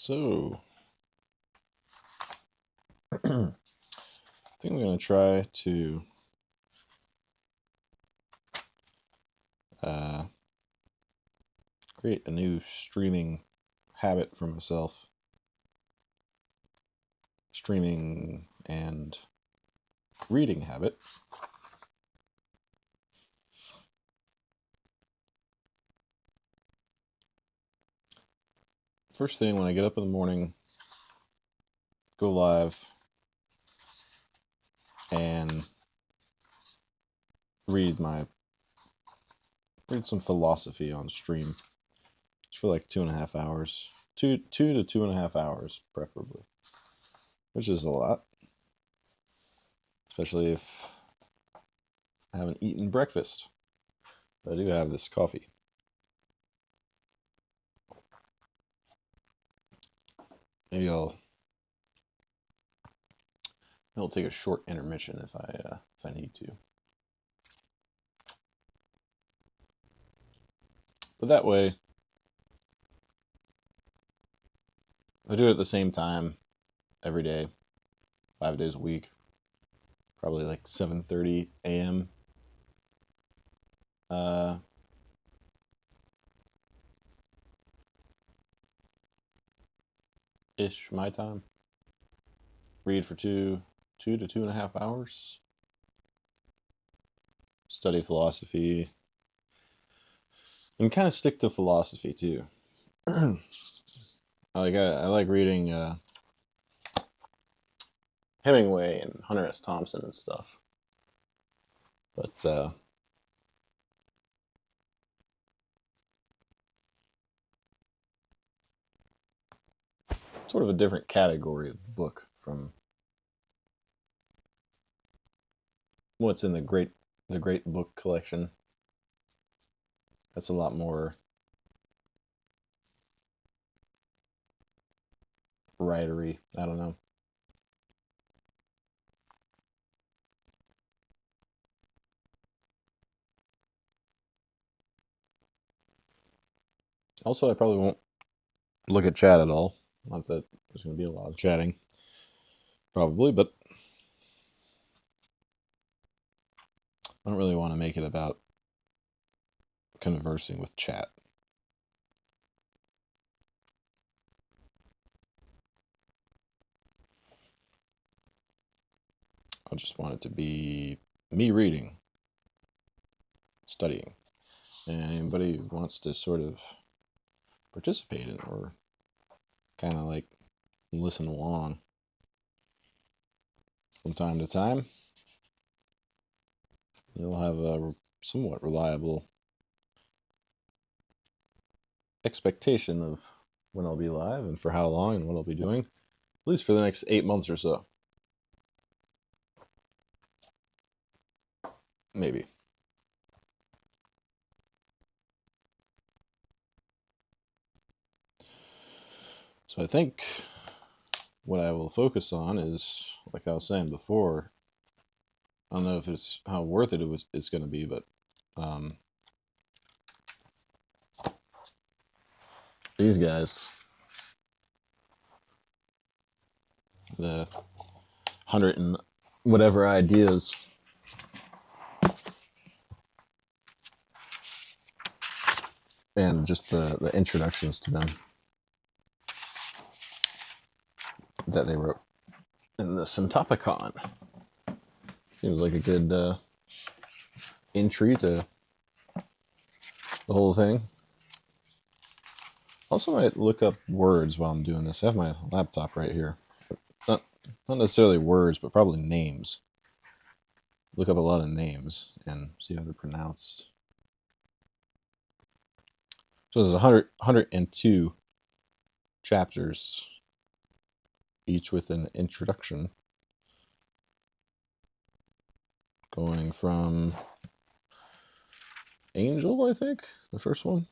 So, I think I'm going to try to create a new streaming habit for myself. Streaming and reading habit. First thing when I get up in the morning, go live and read some philosophy on stream. It's for like 2.5 hours. 2 to 2.5 hours, preferably. Which is a lot. Especially if I haven't eaten breakfast. But I do have this coffee. Maybe I'll take a short intermission if I need to. But that way, I do it at the same time every day, 5 days a week, probably like 7:30 a.m. Ish my time. Read for 2 to 2.5 hours. Study philosophy. And kind of stick to philosophy too. I like reading Hemingway and Hunter S. Thompson and stuff. But sort of a different category of book from what's in the great book collection. That's a lot more writery. I don't know. Also, I probably won't look at chat at all. Not that there's going to be a lot of chatting, probably, but I don't really want to make it about conversing with chat. I just want it to be me reading, studying, and anybody who wants to sort of participate in or kind of like listen along from time to time, you'll have a somewhat reliable expectation of when I'll be live and for how long and what I'll be doing, at least for the next 8 months or so. Maybe. So I think what I will focus on is, like I was saying before, I don't know if it's how worth it's going to be, but these guys, the 100 and whatever ideas, and just the introductions to them that they wrote in the Syntopicon. Seems like a good entry to the whole thing. Also, might look up words while I'm doing this. I have my laptop right here. Not necessarily words, but probably names. Look up a lot of names and see how they're pronounced. So there's 102 chapters, each with an introduction, going from Angel, I think, the first one,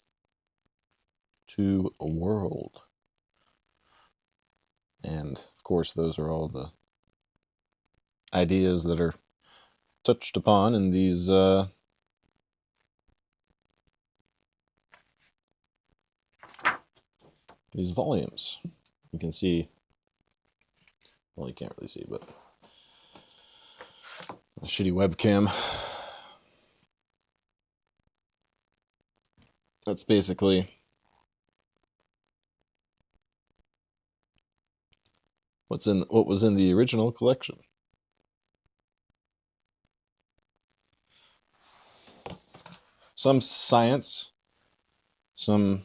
to a world. And of course, those are all the ideas that are touched upon in these volumes. You can see, well, you can't really see, but a shitty webcam. That's basically what was in the original collection. Some science, some,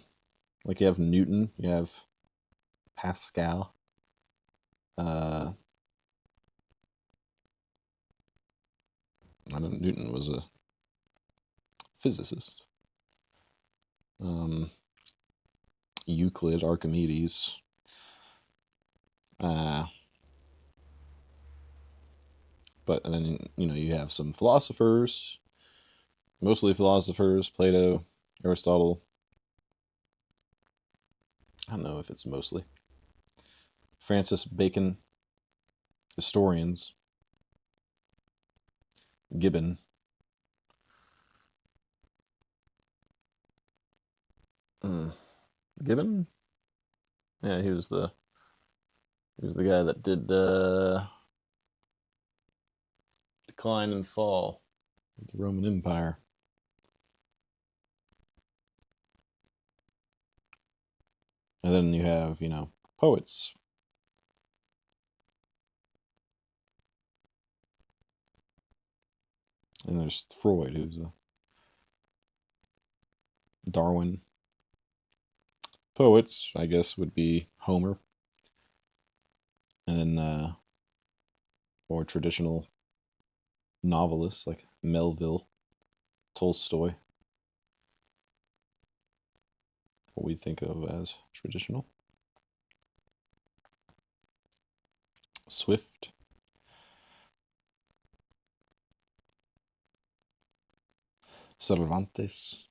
like you have Newton, you have Pascal. I don't know, Newton was a physicist. Euclid, Archimedes. But then, you have some philosophers, mostly philosophers, Plato, Aristotle. I don't know if it's mostly. Francis Bacon, historians. Gibbon. Gibbon? Yeah, he was the guy that did Decline and Fall of the Roman Empire. And then you have, poets. And there's Freud, who's a Darwin. Poets, I guess, would be Homer. And then more traditional novelists like Melville, Tolstoy. What we think of as traditional. Swift. Cervantes.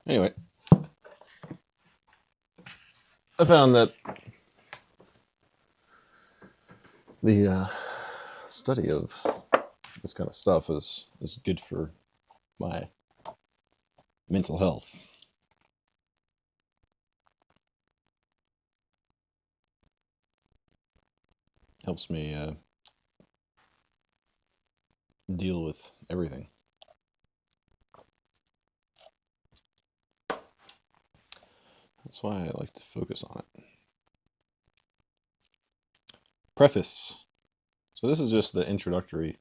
Anyway, I found that the study of this kind of stuff is good for my mental health. Helps me deal with everything. That's why I like to focus on it. Preface. So this is just the introductory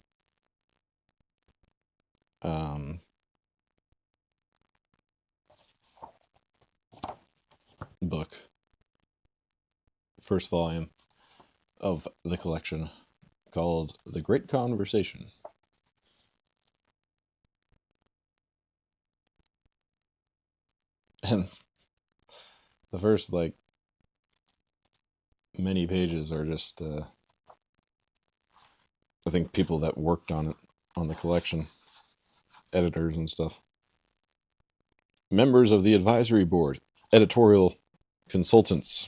book. First volume of the collection, called The Great Conversation. And the first, many pages are just, I think people that worked on it, on the collection, editors and stuff. Members of the advisory board, editorial consultants.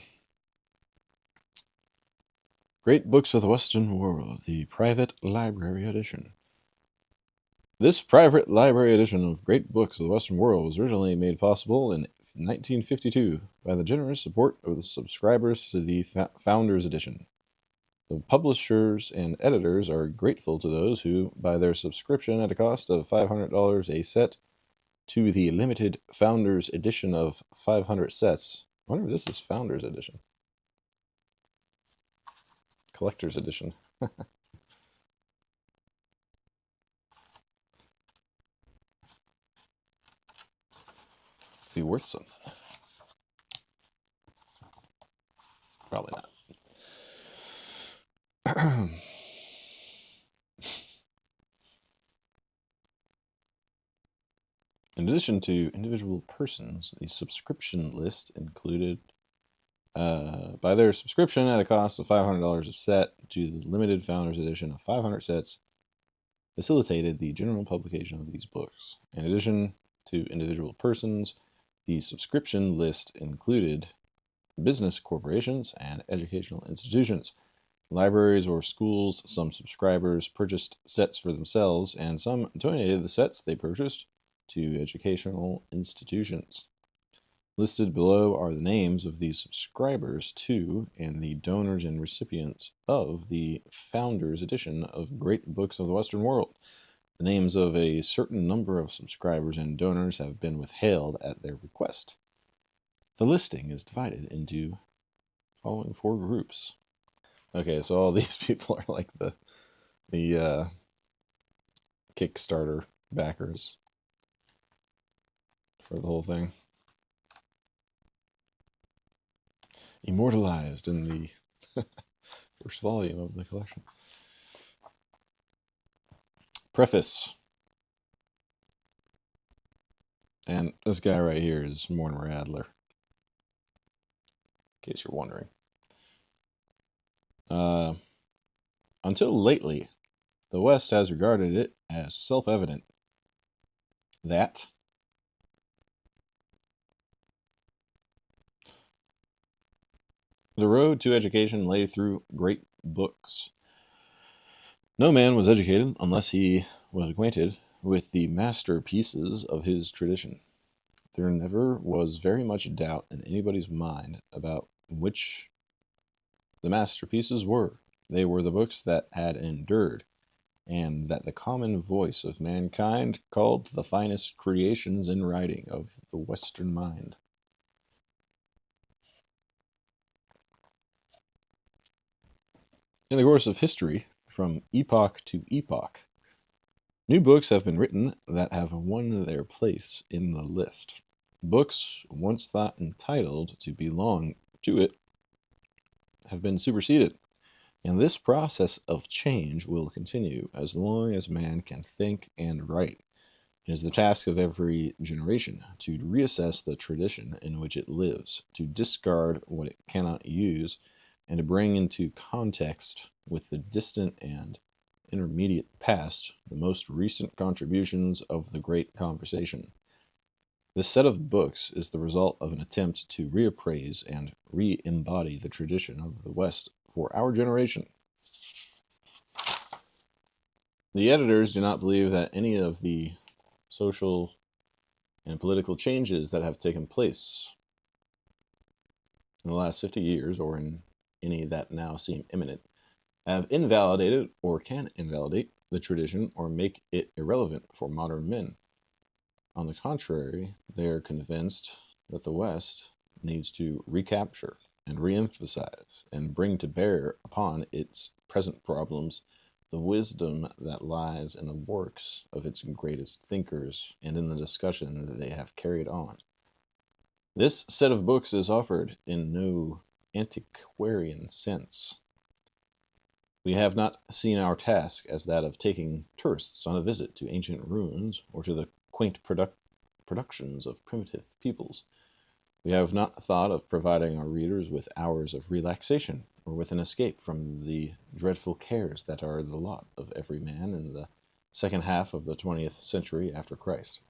Great Books of the Western World, the Private Library Edition. This private library edition of Great Books of the Western World was originally made possible in 1952 by the generous support of the subscribers to the Founders Edition. The publishers and editors are grateful to those who, by their subscription at a cost of $500 a set to the limited Founders Edition of 500 sets. I wonder if this is Founders Edition. Collector's Edition. Be worth something. Probably not. In addition to individual persons, the subscription list included, by their subscription at a cost of $500 a set to the limited Founders Edition of 500 sets, facilitated the general publication of these books. In addition to individual persons, the subscription list included business corporations and educational institutions, libraries or schools. Some subscribers purchased sets for themselves, and some donated the sets they purchased to educational institutions. Listed below are the names of the subscribers to and the donors and recipients of the Founders Edition of Great Books of the Western World. The names of a certain number of subscribers and donors have been withheld at their request. The listing is divided into the following 4 groups. Okay, so all these people are like the Kickstarter backers for the whole thing. Immortalized in the first volume of the collection. Preface. And this guy right here is Mortimer Adler, in case you're wondering. Until lately, the West has regarded it as self-evident that the road to education lay through great books. No man was educated unless he was acquainted with the masterpieces of his tradition. There never was very much doubt in anybody's mind about which the masterpieces were. They were the books that had endured, and that the common voice of mankind called the finest creations in writing of the Western mind. In the course of history, from epoch to epoch, new books have been written that have won their place in the list. Books once thought entitled to belong to it have been superseded, and this process of change will continue as long as man can think and write. It is the task of every generation to reassess the tradition in which it lives, to discard what it cannot use, and to bring into context with the distant and intermediate past the most recent contributions of the great conversation. This set of books is the result of an attempt to reappraise and re-embody the tradition of the West for our generation. The editors do not believe that any of the social and political changes that have taken place in the last 50 years, or in any that now seem imminent, have invalidated or can invalidate the tradition or make it irrelevant for modern men. On the contrary, they are convinced that the West needs to recapture and reemphasize and bring to bear upon its present problems the wisdom that lies in the works of its greatest thinkers and in the discussion that they have carried on. This set of books is offered in no antiquarian sense. We have not seen our task as that of taking tourists on a visit to ancient ruins or to the quaint productions of primitive peoples. We have not thought of providing our readers with hours of relaxation or with an escape from the dreadful cares that are the lot of every man in the second half of the 20th century after Christ.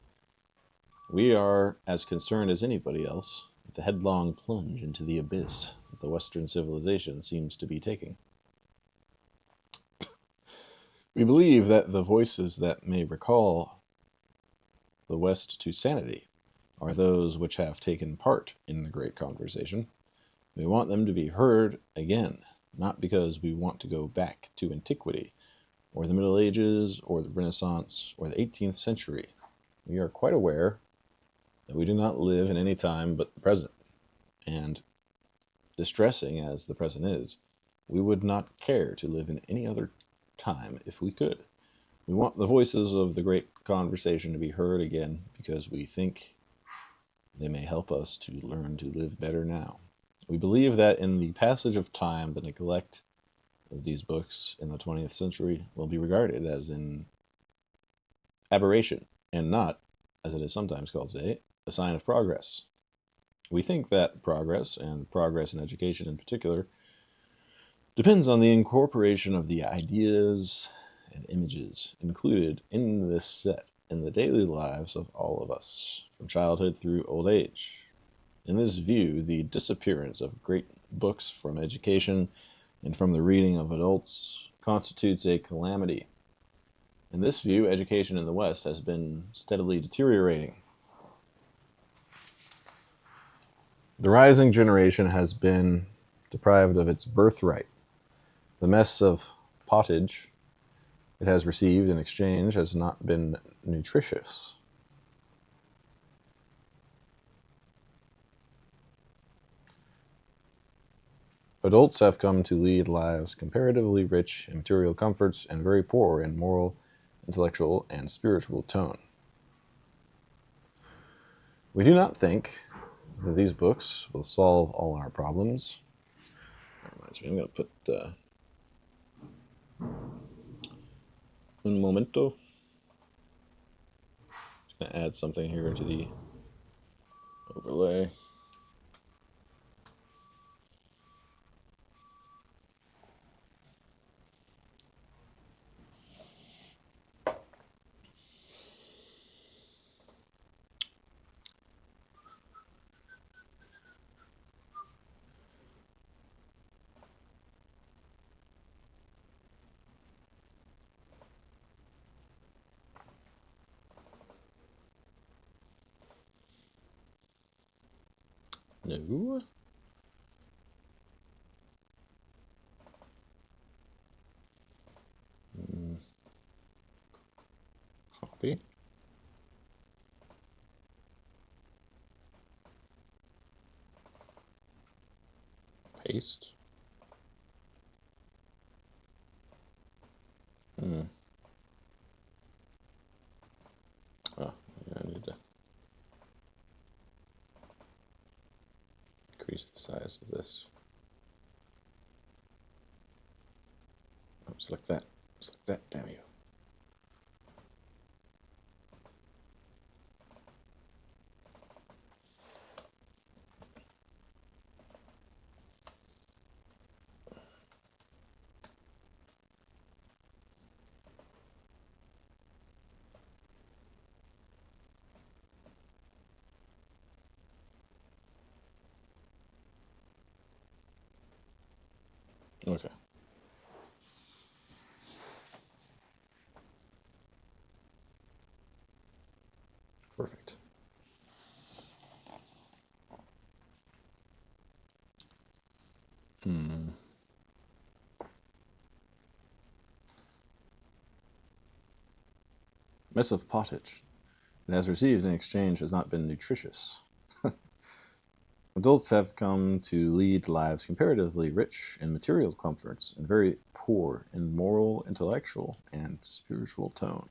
We are as concerned as anybody else with the headlong plunge into the abyss that the Western civilization seems to be taking. We believe that the voices that may recall the West to sanity are those which have taken part in the great conversation. We want them to be heard again, not because we want to go back to antiquity, or the Middle Ages, or the Renaissance, or the 18th century. We are quite aware that we do not live in any time but the present, and distressing as the present is, we would not care to live in any other time if we could. We want the voices of the great conversation to be heard again because we think they may help us to learn to live better now. We believe that in the passage of time, the neglect of these books in the 20th century will be regarded as an aberration and not, as it is sometimes called today, a sign of progress. We think that progress, and progress in education in particular, depends on the incorporation of the ideas and images included in this set in the daily lives of all of us, from childhood through old age. In this view, the disappearance of great books from education and from the reading of adults constitutes a calamity. In this view, education in the West has been steadily deteriorating. The rising generation has been deprived of its birthright. The mess of pottage it has received in exchange has not been nutritious. Adults have come to lead lives comparatively rich in material comforts and very poor in moral, intellectual, and spiritual tone. We do not think that these books will solve all our problems. That reminds me, I'm going to put un momento. Just going to add something here to the overlay. No. Copy. Paste. Oh, yeah, I need to increase the size of this. Oh, select that. Select that, damn you. Okay. Perfect. Mess of pottage it has received in exchange has not been nutritious. Adults have come to lead lives comparatively rich in material comforts and very poor in moral, intellectual, and spiritual tone.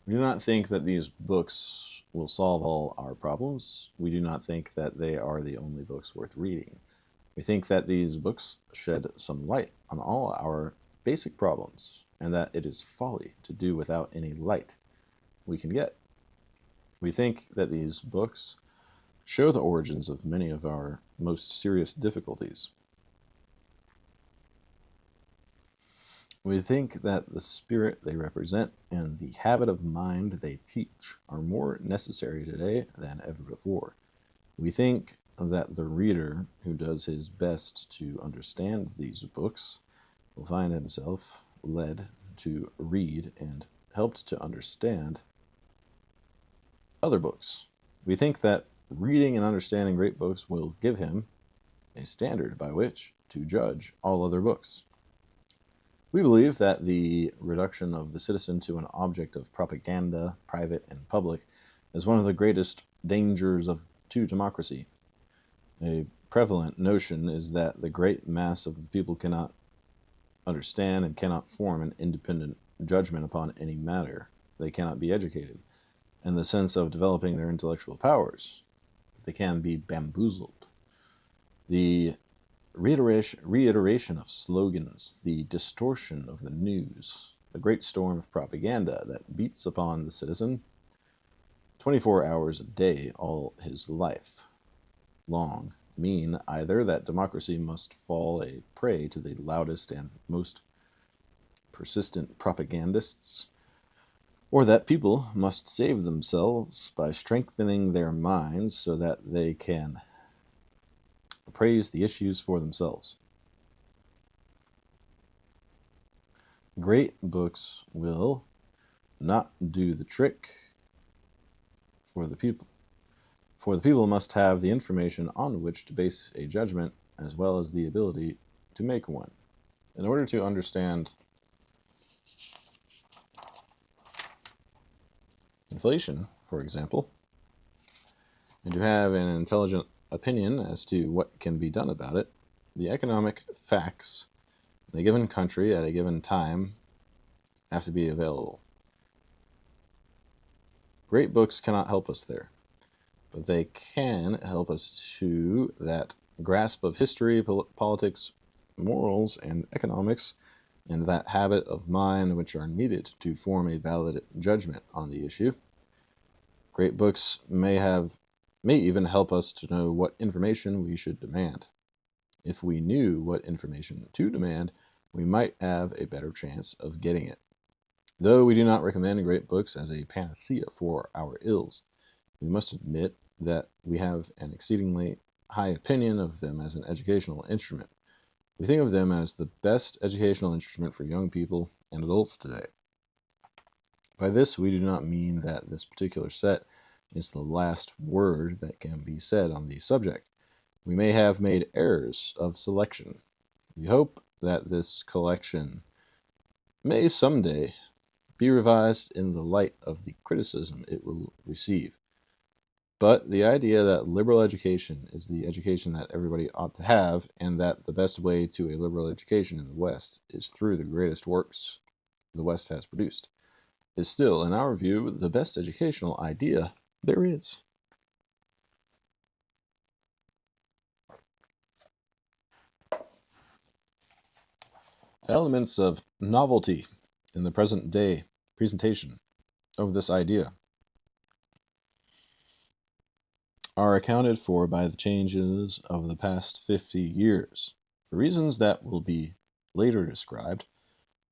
We do not think that these books will solve all our problems. We do not think that they are the only books worth reading. We think that these books shed some light on all our basic problems, and that it is folly to do without any light we can get. We think that these books show the origins of many of our most serious difficulties. We think that the spirit they represent and the habit of mind they teach are more necessary today than ever before. We think that the reader who does his best to understand these books will find himself led to read and helped to understand other books. We think that reading and understanding great books will give him a standard by which to judge all other books. We believe that the reduction of the citizen to an object of propaganda, private and public, is one of the greatest dangers to democracy. A prevalent notion is that the great mass of the people cannot understand and cannot form an independent judgment upon any matter. They cannot be educated in the sense of developing their intellectual powers. They can be bamboozled. The reiteration of slogans, the distortion of the news, the great storm of propaganda that beats upon the citizen 24 hours a day all his life long mean either that democracy must fall a prey to the loudest and most persistent propagandists, or that people must save themselves by strengthening their minds so that they can appraise the issues for themselves. Great books will not do the trick for the people. For the people must have the information on which to base a judgment, as well as the ability to make one. In order to understand inflation, for example, and to have an intelligent opinion as to what can be done about it, the economic facts in a given country at a given time have to be available. Great books cannot help us there, but they can help us to that grasp of history, politics, morals, and economics, and that habit of mind which are needed to form a valid judgment on the issue. Great books may even help us to know what information we should demand. If we knew what information to demand, we might have a better chance of getting it. Though we do not recommend great books as a panacea for our ills, we must admit that we have an exceedingly high opinion of them as an educational instrument. We think of them as the best educational instrument for young people and adults today. By this, we do not mean that this particular set is the last word that can be said on the subject. We may have made errors of selection. We hope that this collection may someday be revised in the light of the criticism it will receive. But the idea that liberal education is the education that everybody ought to have, and that the best way to a liberal education in the West is through the greatest works the West has produced, is still, in our view, the best educational idea there is. Elements of novelty in the present day presentation of this idea are accounted for by the changes of the past 50 years. For reasons that will be later described,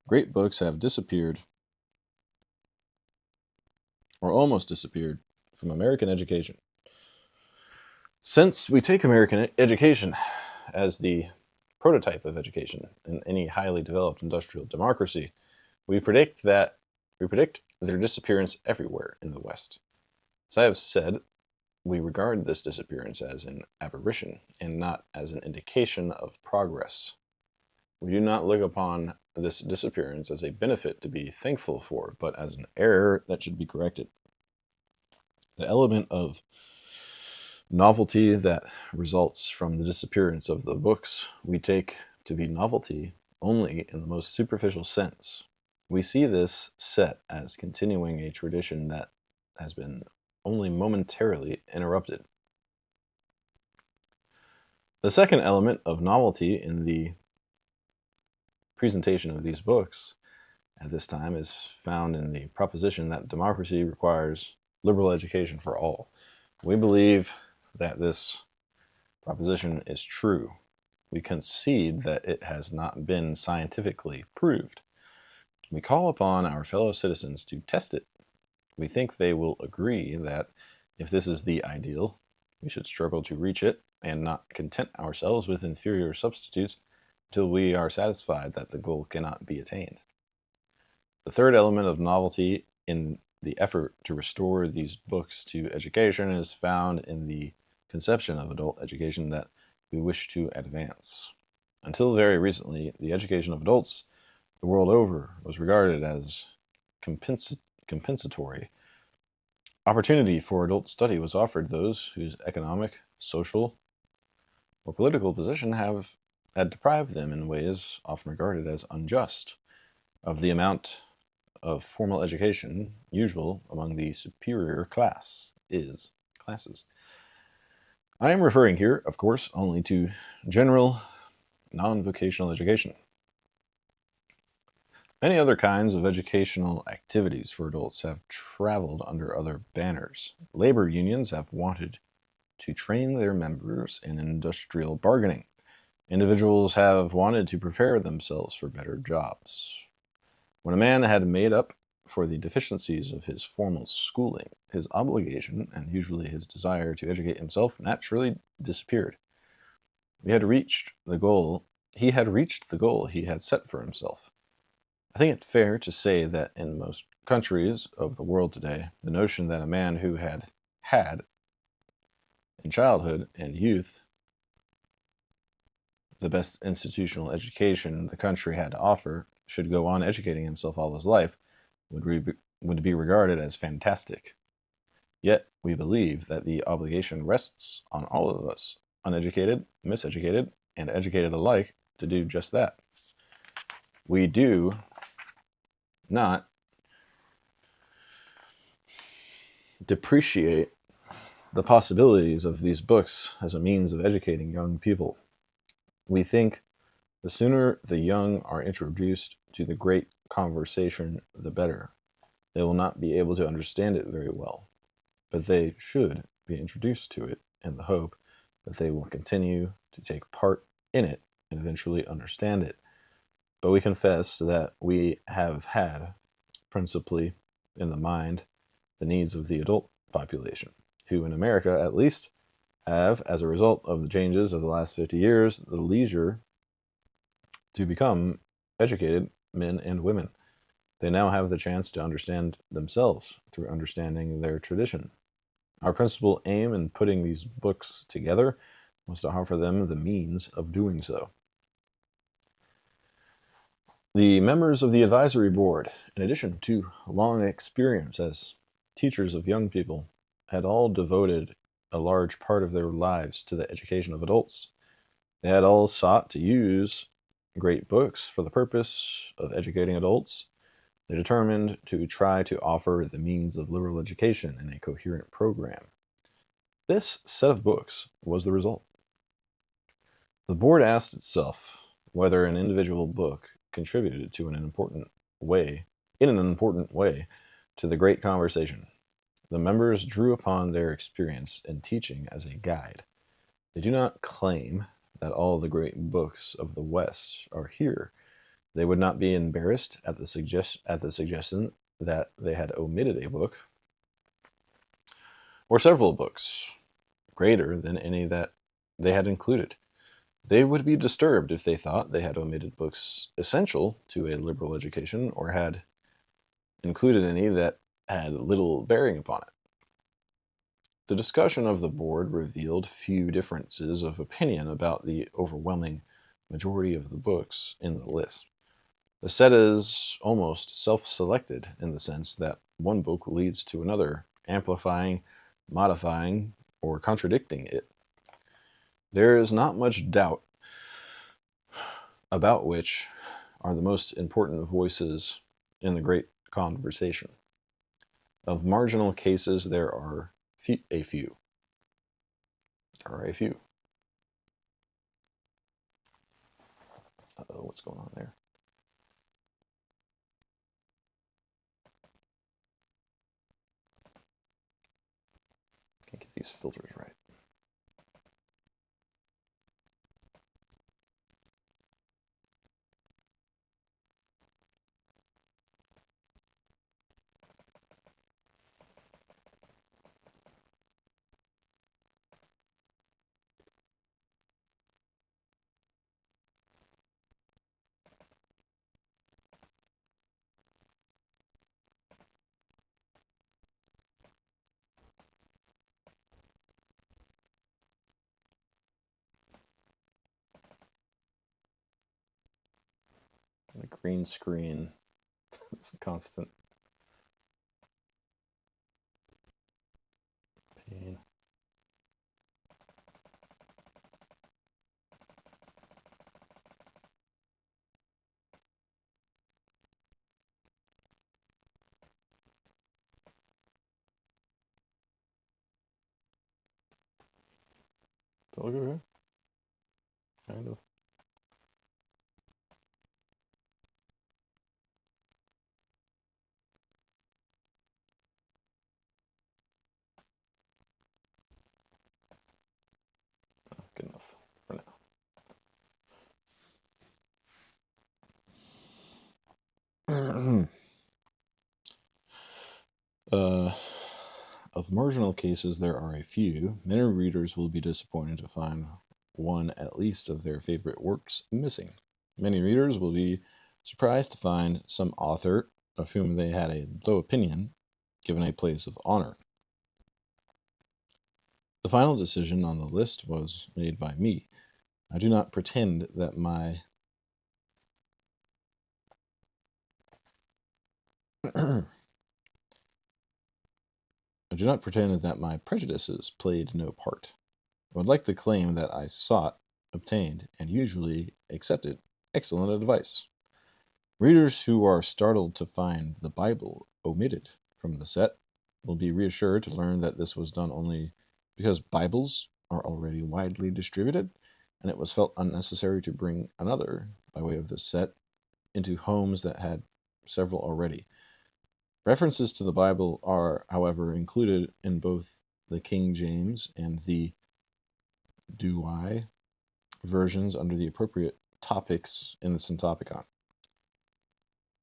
great books have disappeared, or almost disappeared, from American education. Since we take American education as the prototype of education in any highly developed industrial democracy, we predict their disappearance everywhere in the West. As I have said, we regard this disappearance as an aberration and not as an indication of progress. We do not look upon this disappearance as a benefit to be thankful for, but as an error that should be corrected. The element of novelty that results from the disappearance of the books we take to be novelty only in the most superficial sense. We see this set as continuing a tradition that has been only momentarily interrupted. The second element of novelty in the presentation of these books at this time is found in the proposition that democracy requires liberal education for all. We believe that this proposition is true. We concede that it has not been scientifically proved. We call upon our fellow citizens to test it. We think they will agree that if this is the ideal, we should struggle to reach it and not content ourselves with inferior substitutes until we are satisfied that the goal cannot be attained. The third element of novelty in the effort to restore these books to education is found in the conception of adult education that we wish to advance. Until very recently, the education of adults the world over was regarded as compensatory. Opportunity for adult study was offered those whose economic, social, or political position had deprived them in ways often regarded as unjust of the amount of formal education usual among the superior classes. I am referring here, of course, only to general, non-vocational education. Many other kinds of educational activities for adults have traveled under other banners. Labor unions have wanted to train their members in industrial bargaining. Individuals have wanted to prepare themselves for better jobs. When a man had made up for the deficiencies of his formal schooling, his obligation, and usually his desire to educate himself, naturally disappeared. He had reached the goal he had set for himself. I think it fair to say that in most countries of the world today, the notion that a man who had In childhood and youth, the best institutional education the country had to offer should go on educating himself all his life would be regarded as fantastic. Yet we believe that the obligation rests on all of us, uneducated, miseducated, and educated alike, to do just that. We do not depreciate the possibilities of these books as a means of educating young people. We think the sooner the young are introduced to the great conversation, the better. They will not be able to understand it very well, but they should be introduced to it in the hope that they will continue to take part in it and eventually understand it. But we confess that we have had, principally in the mind, the needs of the adult population, who in America at least have, as a result of the changes of the last 50 years, the leisure to become educated men and women. They now have the chance to understand themselves through understanding their tradition. Our principal aim in putting these books together was to offer them the means of doing so. The members of the advisory board, in addition to long experience as teachers of young people, had all devoted a large part of their lives to the education of adults. They had all sought to use great books for the purpose of educating adults. They determined to try to offer the means of liberal education in a coherent program. This set of books was the result. The board asked itself whether an individual book contributed in an important way to the great conversation. The members drew upon their experience in teaching as a guide. They do not claim that all the great books of the West are here. They would not be embarrassed at the suggestion that they had omitted a book or several books greater than any that they had included. They would be disturbed if they thought they had omitted books essential to a liberal education or had included any that had little bearing upon it. The discussion of the board revealed few differences of opinion about the overwhelming majority of the books in the list. The set is almost self-selected in the sense that one book leads to another, amplifying, modifying, or contradicting it. There is not much doubt about which are the most important voices in the great conversation. Of marginal cases, there are a few. Uh-oh, what's going on there? Can't get these filters right. The green screen is a constant pain. It's all good, right? Kind of. Good enough for now. Of marginal cases, there are a few. Many readers will be disappointed to find one at least of their favorite works missing. Many readers will be surprised to find some author of whom they had a low opinion given a place of honor. The final decision on the list was made by me. I do not pretend that my prejudices played no part. I would like to claim that I sought, obtained, and usually accepted excellent advice. Readers who are startled to find the Bible omitted from the set will be reassured to learn that this was done only because Bibles are already widely distributed, and it was felt unnecessary to bring another, by way of this set, into homes that had several already. References to the Bible are, however, included in both the King James and the Douay versions under the appropriate topics in the Syntopicon.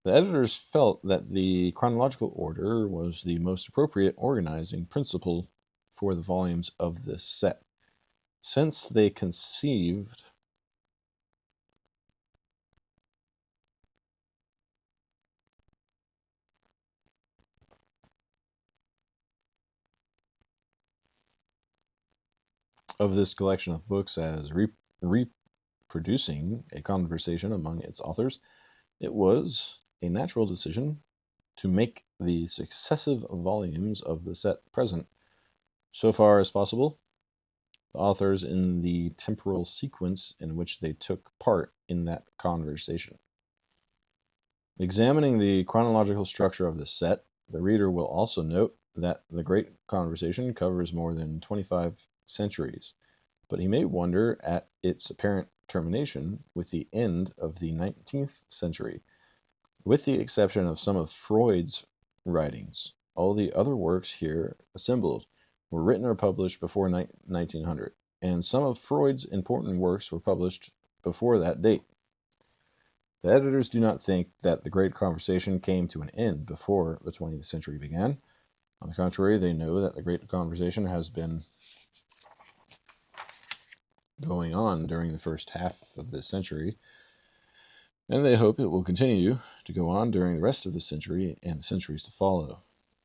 The editors felt that the chronological order was the most appropriate organizing principle for the volumes of this set, since they conceived of this collection of books as reproducing a conversation among its authors. It was a natural decision to make the successive volumes of the set present, so far as possible, the authors in the temporal sequence in which they took part in that conversation. Examining the chronological structure of the set, the reader will also note that the Great Conversation covers more than 25 centuries, but he may wonder at its apparent termination with the end of the 19th century. With the exception of some of Freud's writings, all the other works here assembled were written or published before 1900, and some of Freud's important works were published before that date. The editors do not think that the Great Conversation came to an end before the 20th century began. On the contrary, they know that the Great Conversation has been going on during the first half of this century, and they hope it will continue to go on during the rest of the century and the centuries to follow.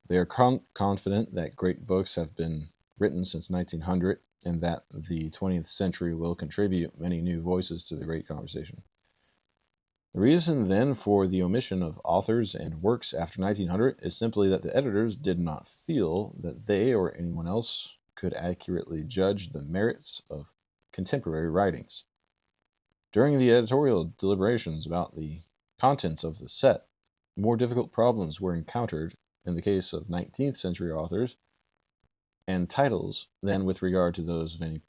They are confident that great books have been written since 1900 and that the 20th century will contribute many new voices to the Great Conversation. The reason, then, for the omission of authors and works after 1900 is simply that the editors did not feel that they or anyone else could accurately judge the merits of contemporary writings. During the editorial deliberations about the contents of the set, more difficult problems were encountered in the case of 19th century authors and titles than with regard to those of any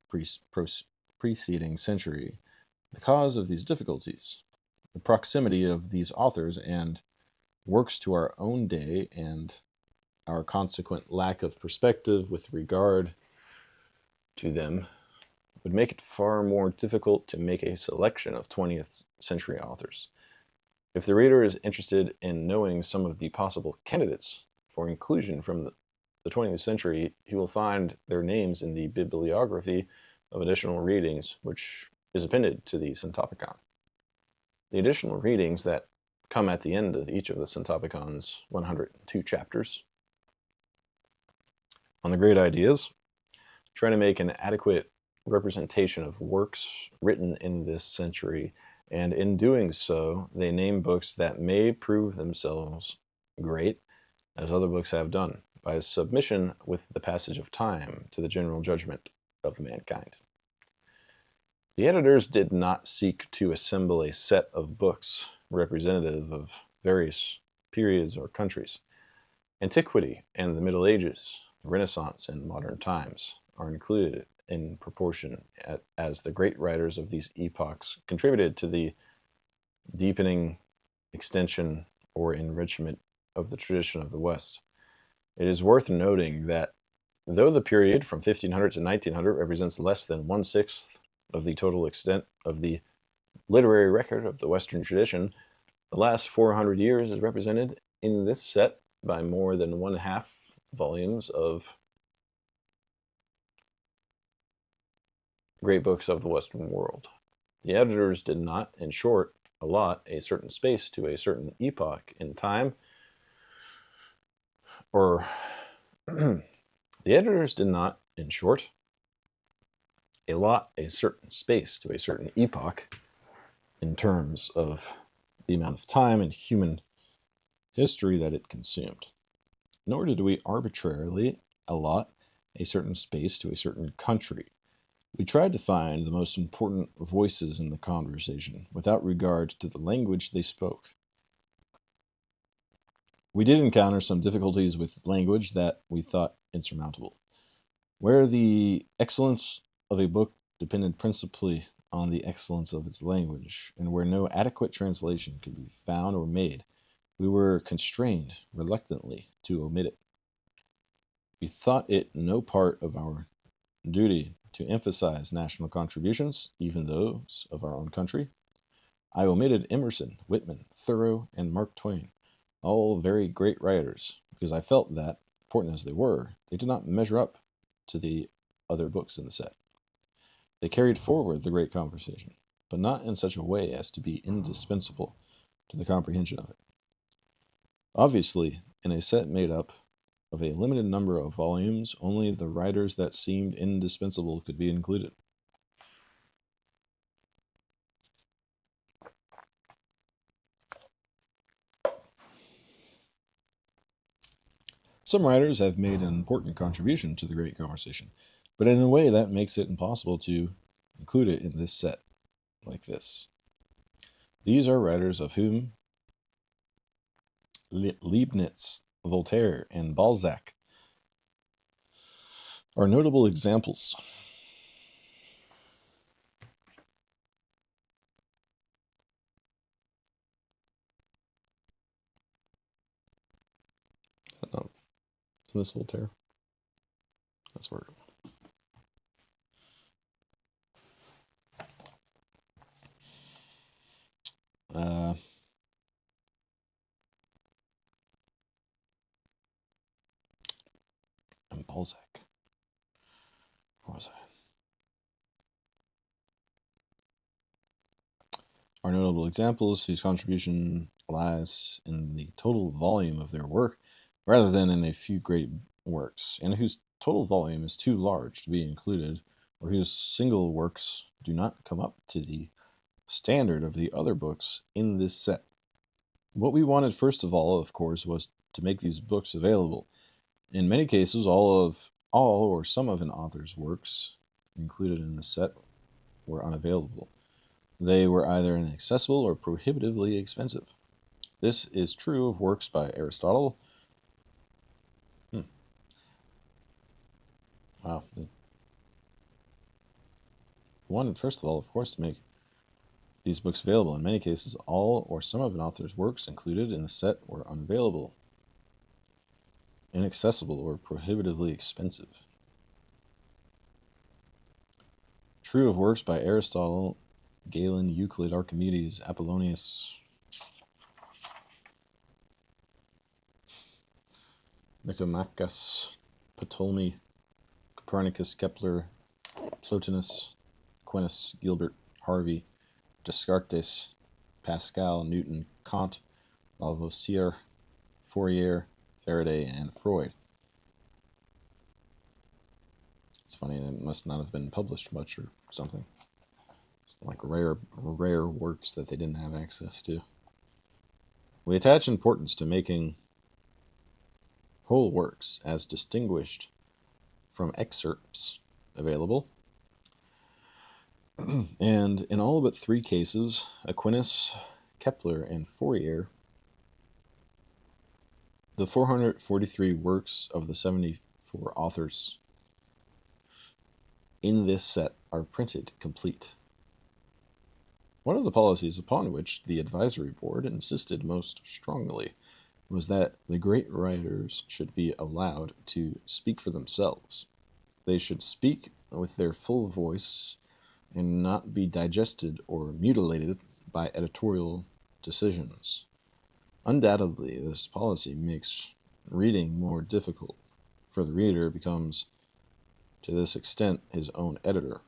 preceding century. The cause of these difficulties, the proximity of these authors and works to our own day, and our consequent lack of perspective with regard to them, would make it far more difficult to make a selection of 20th century authors. If the reader is interested in knowing some of the possible candidates for inclusion from the 20th century, he will find their names in the bibliography of additional readings, which is appended to the Syntopicon. The additional readings that come at the end of each of the Syntopicon's 102 chapters on the great ideas try to make an adequate representation of works written in this century, and in doing so, they name books that may prove themselves great, as other books have done, by submission with the passage of time to the general judgment of mankind. The editors did not seek to assemble a set of books representative of various periods or countries. Antiquity and the Middle Ages, the Renaissance and modern times are included in proportion as the great writers of these epochs contributed to the deepening, extension, or enrichment of the tradition of the West. It is worth noting that though the period from 1500 to 1900 represents less than 1/6 of the total extent of the literary record of the Western tradition, the last 400 years is represented in this set by more than 1/2 volumes of great books of the Western world. The editors did not, in short, allot a certain space to a certain epoch in time, or the editors did not, in short, allot a certain space to a certain epoch in terms of the amount of time and human history that it consumed. Nor did we arbitrarily allot a certain space to a certain country. We tried to find the most important voices in the conversation without regard to the language they spoke. We did encounter some difficulties with language that we thought insurmountable. Where the excellence of a book depended principally on the excellence of its language, and where no adequate translation could be found or made, we were constrained, reluctantly, to omit it. We thought it no part of our duty to emphasize national contributions, even those of our own country. I omitted Emerson, Whitman, Thoreau, and Mark Twain, all very great writers, because I felt that, important as they were, they did not measure up to the other books in the set. They carried forward the great conversation, but not in such a way as to be indispensable to the comprehension of it. Obviously, in a set made up of a limited number of volumes, only the writers that seemed indispensable could be included. Some writers have made an important contribution to the great conversation, but in a way that makes it impossible to include it in this set, like this. These are writers of whom Leibniz, Voltaire, and Balzac are notable examples. No, isn't this Voltaire? That's where. And Balzac. Where was I? Are notable examples whose contribution lies in the total volume of their work rather than in a few great works, and whose total volume is too large to be included, or whose single works do not come up to the standard of the other books in this set. What we wanted first of all, of course, was to make these books available. In many cases, all or some of an author's works included in the set were unavailable. They were either inaccessible or prohibitively expensive. This is true of works by Aristotle. Wow. They wanted, first of all, of course, to make these books available. In many cases, all or some of an author's works included in the set were unavailable, inaccessible, or prohibitively expensive. True of works by Aristotle, Galen, Euclid, Archimedes, Apollonius, Nicomachus, Ptolemy, Copernicus, Kepler, Plotinus, Aquinas, Gilbert, Harvey, Descartes, Pascal, Newton, Kant, Lavoisier, Fourier, Faraday, and Freud. It's funny, it must not have been published much or something. It's like rare works that they didn't have access to. We attach importance to making whole works as distinguished from excerpts available. And in all but 3 cases, Aquinas, Kepler, and Fourier, the 443 works of the 74 authors in this set are printed complete. One of the policies upon which the advisory board insisted most strongly was that the great writers should be allowed to speak for themselves. They should speak with their full voice and not be digested or mutilated by editorial decisions. Undoubtedly, this policy makes reading more difficult, for the reader becomes, to this extent, his own editor.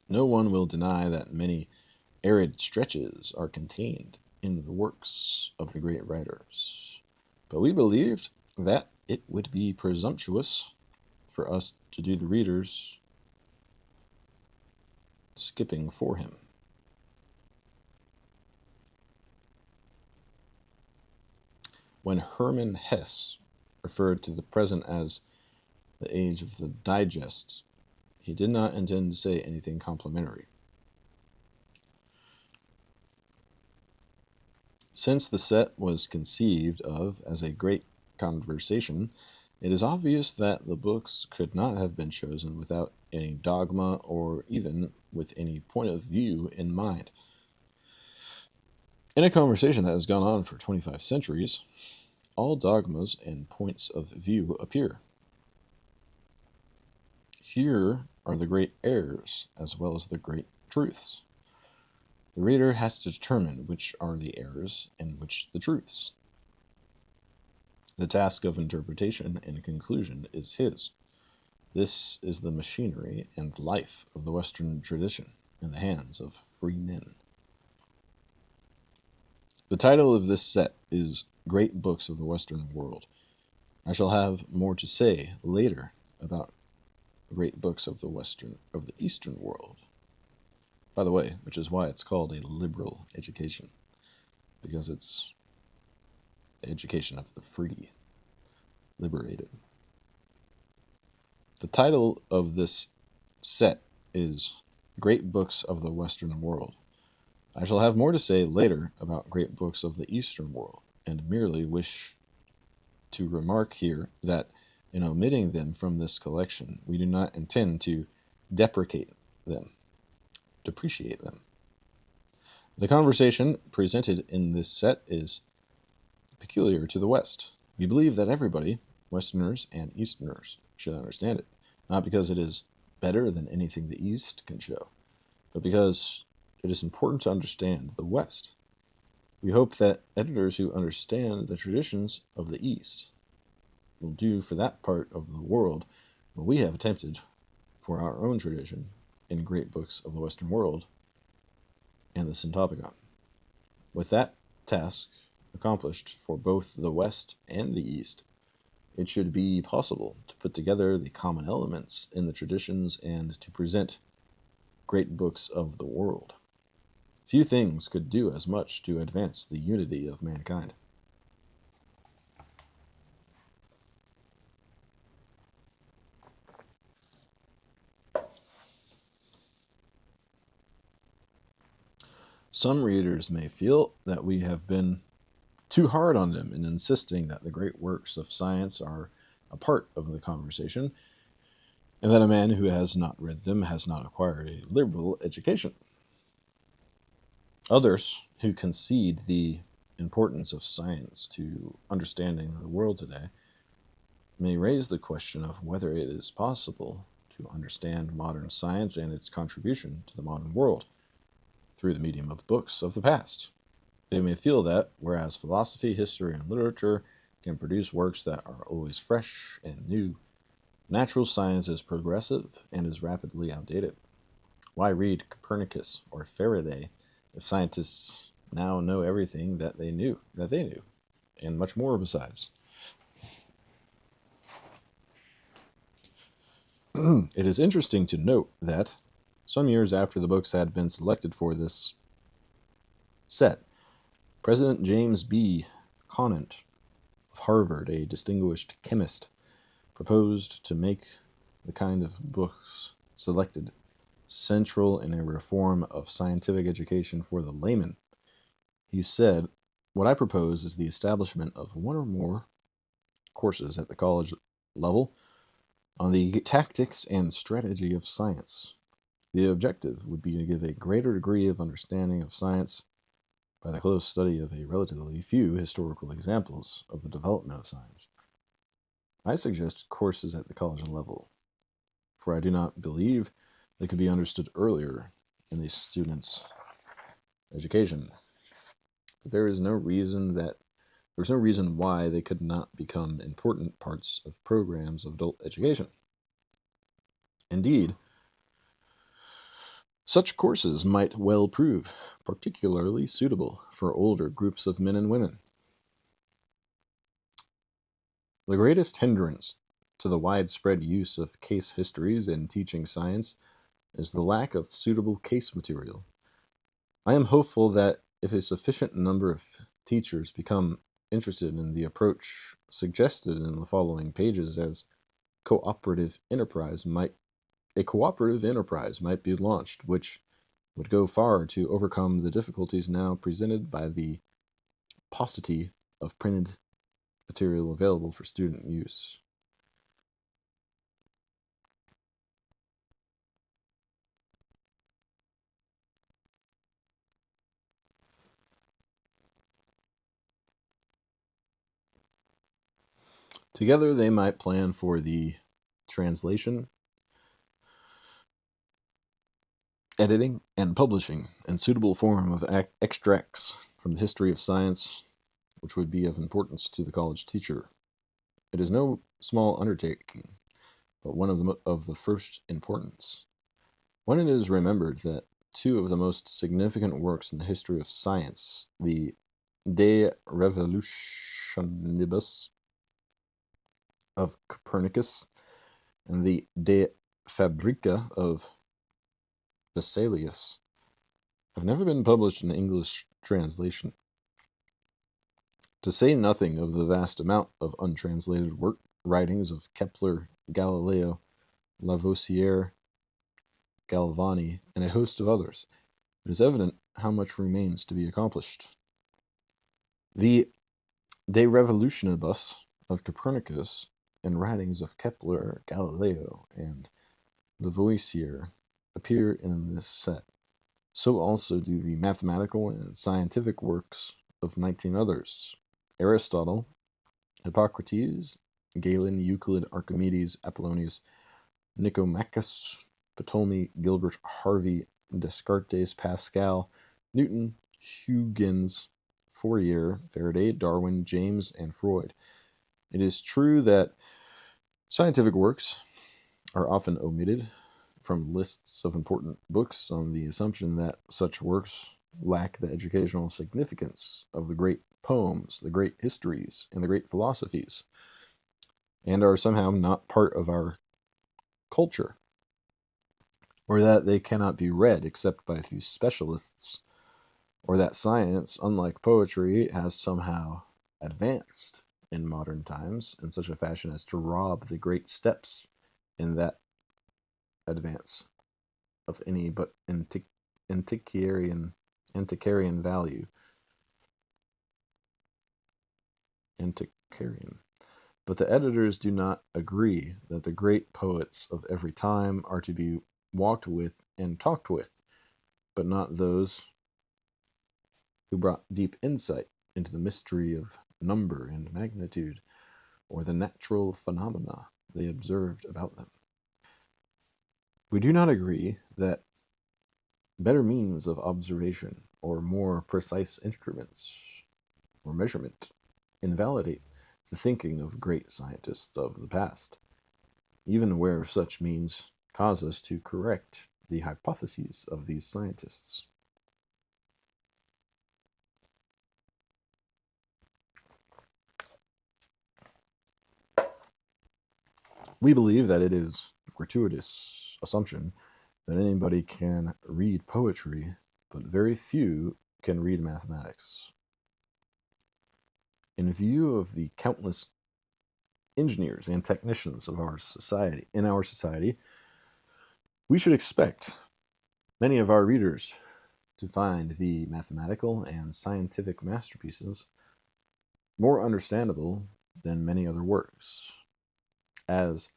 No one will deny that many arid stretches are contained in the works of the great writers, but we believed that it would be presumptuous for us to do the reader's skipping for him. When Hermann Hesse referred to the present as the age of the digest, he did not intend to say anything complimentary. Since the set was conceived of as a great conversation, it is obvious that the books could not have been chosen without any dogma or even with any point of view in mind. In a conversation that has gone on for 25 centuries, all dogmas and points of view appear. Here are the great errors as well as the great truths. The reader has to determine which are the errors and which the truths. The task of interpretation and conclusion is his. This is the machinery and life of the Western tradition in the hands of free men. The title of this set is Great Books of the Western World. I shall have more to say later about great books of the Eastern world. By the way, which is why it's called a liberal education, because it's the education of the free, liberated. The title of this set is Great Books of the Western World. I shall have more to say later about great books of the Eastern world, and merely wish to remark here that in omitting them from this collection, we do not intend to depreciate them. The conversation presented in this set is peculiar to the West. We believe that everybody, Westerners and Easterners, should understand it, not because it is better than anything the East can show, but because it is important to understand the West. We hope that editors who understand the traditions of the East will do for that part of the world what we have attempted for our own tradition in Great Books of the Western World and the Syntopicon. With that task accomplished for both the West and the East, it should be possible to put together the common elements in the traditions and to present great books of the world. Few things could do as much to advance the unity of mankind. Some readers may feel that we have been too hard on them in insisting that the great works of science are a part of the conversation, and that a man who has not read them has not acquired a liberal education. Others, who concede the importance of science to understanding the world today, may raise the question of whether it is possible to understand modern science and its contribution to the modern world through the medium of books of the past. They may feel that, whereas philosophy, history, and literature can produce works that are always fresh and new, natural science is progressive and is rapidly outdated. Why read Copernicus or Faraday if scientists now know everything that they knew, and much more besides? It is interesting to note that some years after the books had been selected for this set, President James B. Conant of Harvard, a distinguished chemist, proposed to make the kind of books selected central in a reform of scientific education for the layman. He said, "What I propose is the establishment of one or more courses at the college level on the tactics and strategy of science. The objective would be to give a greater degree of understanding of science by the close study of a relatively few historical examples of the development of science. I suggest courses at the college level, for I do not believe they could be understood earlier in the student's education. But there's no reason why they could not become important parts of programs of adult education. Indeed, such courses might well prove particularly suitable for older groups of men and women. The greatest hindrance to the widespread use of case histories in teaching science is the lack of suitable case material. I am hopeful that if a sufficient number of teachers become interested in the approach suggested in the following pages as a cooperative enterprise might be launched, which would go far to overcome the difficulties now presented by the paucity of printed material available for student use. Together, they might plan for the translation, editing, and publishing in suitable form of extracts from the history of science, which would be of importance to the college teacher. It is no small undertaking, but one of the first importance. When it is remembered that two of the most significant works in the history of science, the De Revolutionibus of Copernicus and the De Fabrica of Vesalius, have never been published in English translation. To say nothing of the vast amount of untranslated writings of Kepler, Galileo, Lavoisier, Galvani, and a host of others, it is evident how much remains to be accomplished. The De Revolutionibus of Copernicus and writings of Kepler, Galileo, and Lavoisier appear in this set. So also do the mathematical and scientific works of 19 others: Aristotle, Hippocrates, Galen, Euclid, Archimedes, Apollonius, Nicomachus, Ptolemy, Gilbert, Harvey, Descartes, Pascal, Newton, Huygens, Fourier, Faraday, Darwin, James, and Freud. It is true that scientific works are often omitted from lists of important books on the assumption that such works lack the educational significance of the great poems, the great histories, and the great philosophies, and are somehow not part of our culture, or that they cannot be read except by a few specialists, or that science, unlike poetry, has somehow advanced in modern times in such a fashion as to rob the great steps in that advance of any but antiquarian value. Antiquarian. But the editors do not agree that the great poets of every time are to be walked with and talked with, but not those who brought deep insight into the mystery of number and magnitude, or the natural phenomena they observed about them. We do not agree that better means of observation or more precise instruments or measurement invalidate the thinking of great scientists of the past, even where such means cause us to correct the hypotheses of these scientists. We believe that it is a gratuitous assumption that anybody can read poetry, but very few can read mathematics. In view of the countless engineers and technicians of our society, we should expect many of our readers to find the mathematical and scientific masterpieces more understandable than many other works. As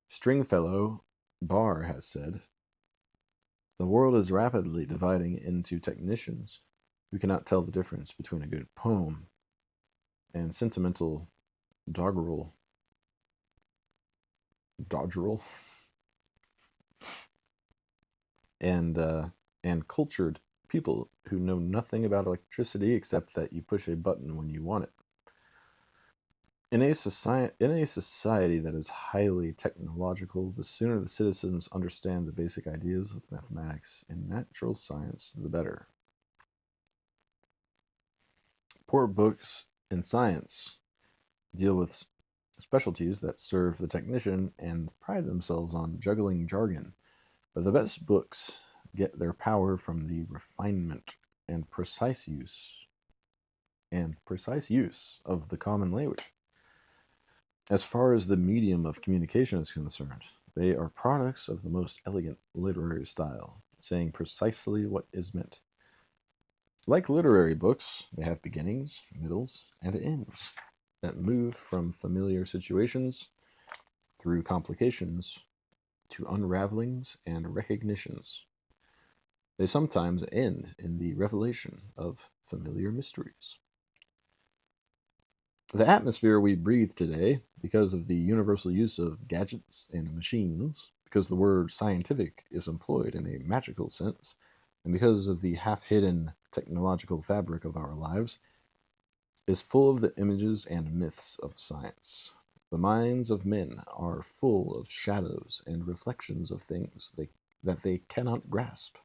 Stringfellow Barr has said, the world is rapidly dividing into technicians who cannot tell the difference between a good poem and sentimental doggerel, and cultured people who know nothing about electricity except that you push a button when you want it. In a society that is highly technological, the sooner the citizens understand the basic ideas of mathematics and natural science, the better. Poor books in science deal with specialties that serve the technician and pride themselves on juggling jargon. But the best books get their power from the refinement and precise use of the common language. As far as the medium of communication is concerned, they are products of the most elegant literary style, saying precisely what is meant. Like literary books, they have beginnings, middles, and ends that move from familiar situations through complications to unravelings and recognitions. They sometimes end in the revelation of familiar mysteries. The atmosphere we breathe today, because of the universal use of gadgets and machines, because the word scientific is employed in a magical sense, and because of the half-hidden technological fabric of our lives, is full of the images and myths of science. The minds of men are full of shadows and reflections of things that they cannot grasp.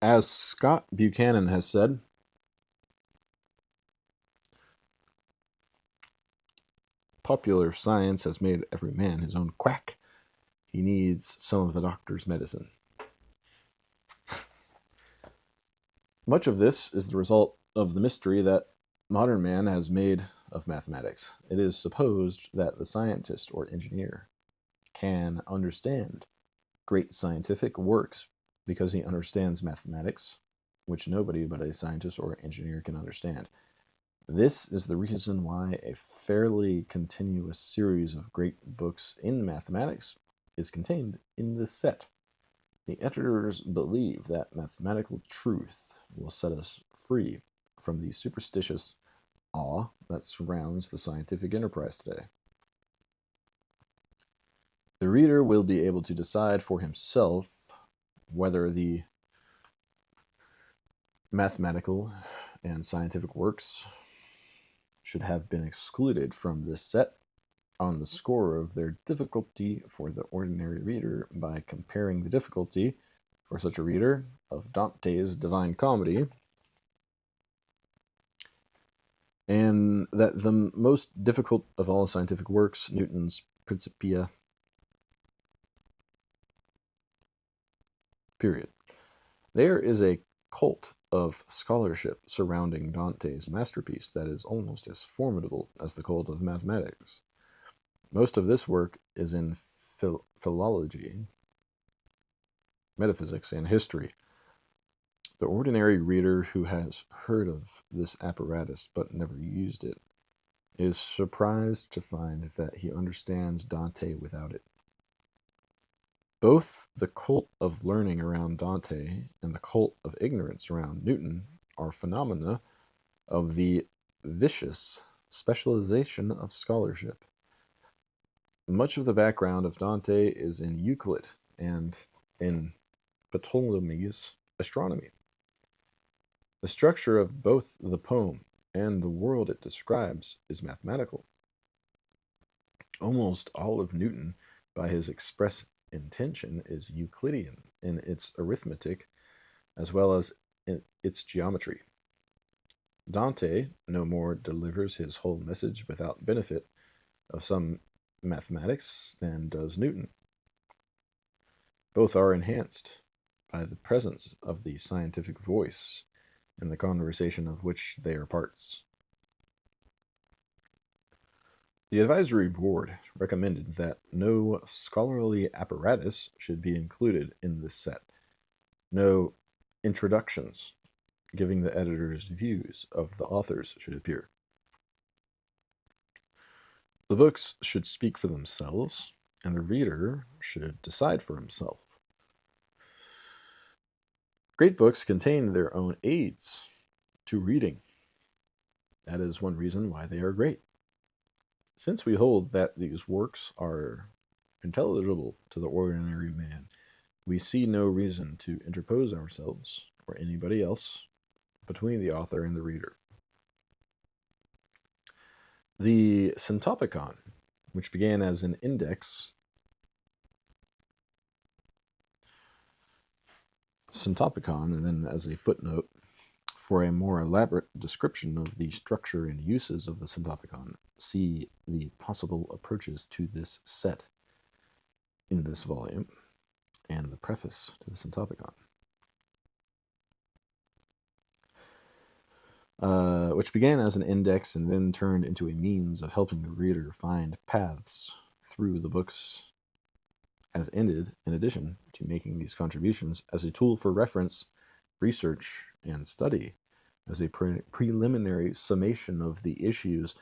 As Scott Buchanan has said, popular science has made every man his own quack. He needs some of the doctor's medicine. Much of this is the result of the mystery that modern man has made of mathematics. It is supposed that the scientist or engineer can understand great scientific works because he understands mathematics, which nobody but a scientist or engineer can understand. This is the reason why a fairly continuous series of great books in mathematics is contained in this set. The editors believe that mathematical truth will set us free from the superstitious awe that surrounds the scientific enterprise today. The reader will be able to decide for himself whether the mathematical and scientific works should have been excluded from this set on the score of their difficulty for the ordinary reader by comparing the difficulty for such a reader of Dante's Divine Comedy, and that the most difficult of all scientific works, Newton's Principia, period. There is a cult of scholarship surrounding Dante's masterpiece that is almost as formidable as the cult of mathematics. Most of this work is in philology, metaphysics, and history. The ordinary reader who has heard of this apparatus but never used it is surprised to find that he understands Dante without it. Both the cult of learning around Dante and the cult of ignorance around Newton are phenomena of the vicious specialization of scholarship. Much of the background of Dante is in Euclid and in Ptolemy's astronomy. The structure of both the poem and the world it describes is mathematical. Almost all of Newton, by his express intention, is Euclidean in its arithmetic as well as in its geometry. Dante no more delivers his whole message without benefit of some mathematics than does Newton. Both are enhanced by the presence of the scientific voice in the conversation of which they are parts. The advisory board recommended that no scholarly apparatus should be included in this set. No introductions giving the editor's views of the authors should appear. The books should speak for themselves, and the reader should decide for himself. Great books contain their own aids to reading. That is one reason why they are great. Since we hold that these works are intelligible to the ordinary man, we see no reason to interpose ourselves, or anybody else, between the author and the reader. The Syntopicon, which began as an index, Syntopicon, and then as a footnote, For a more elaborate description of the structure and uses of the Syntopicon, see the possible approaches to this set in this volume and the preface to the Syntopicon, which began as an index and then turned into a means of helping the reader find paths through the books, as ended, in addition to making these contributions, as a tool for reference, research, and study, as a preliminary summation of the issues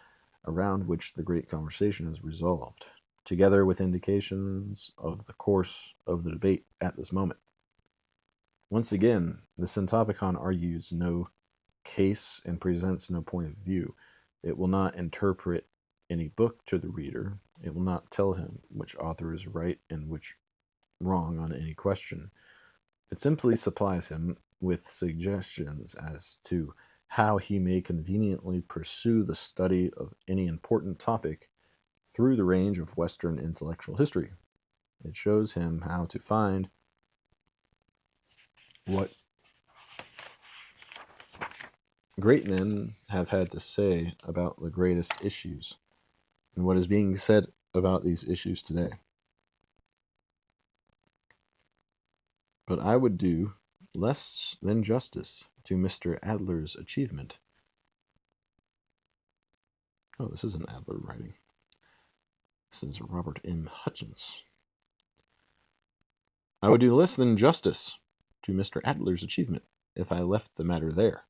around which the great conversation is resolved, together with indications of the course of the debate at this moment. Once again, the Syntopicon argues no case and presents no point of view. It will not interpret any book to the reader. It will not tell him which author is right and which wrong on any question. It simply supplies him with suggestions as to how he may conveniently pursue the study of any important topic through the range of Western intellectual history. It shows him how to find what great men have had to say about the greatest issues and what is being said about these issues today. But I would do less than justice to Mr. Adler's achievement. Oh, this isn't Adler writing. This is Robert M. Hutchins. I would do less than justice to Mr. Adler's achievement if I left the matter there.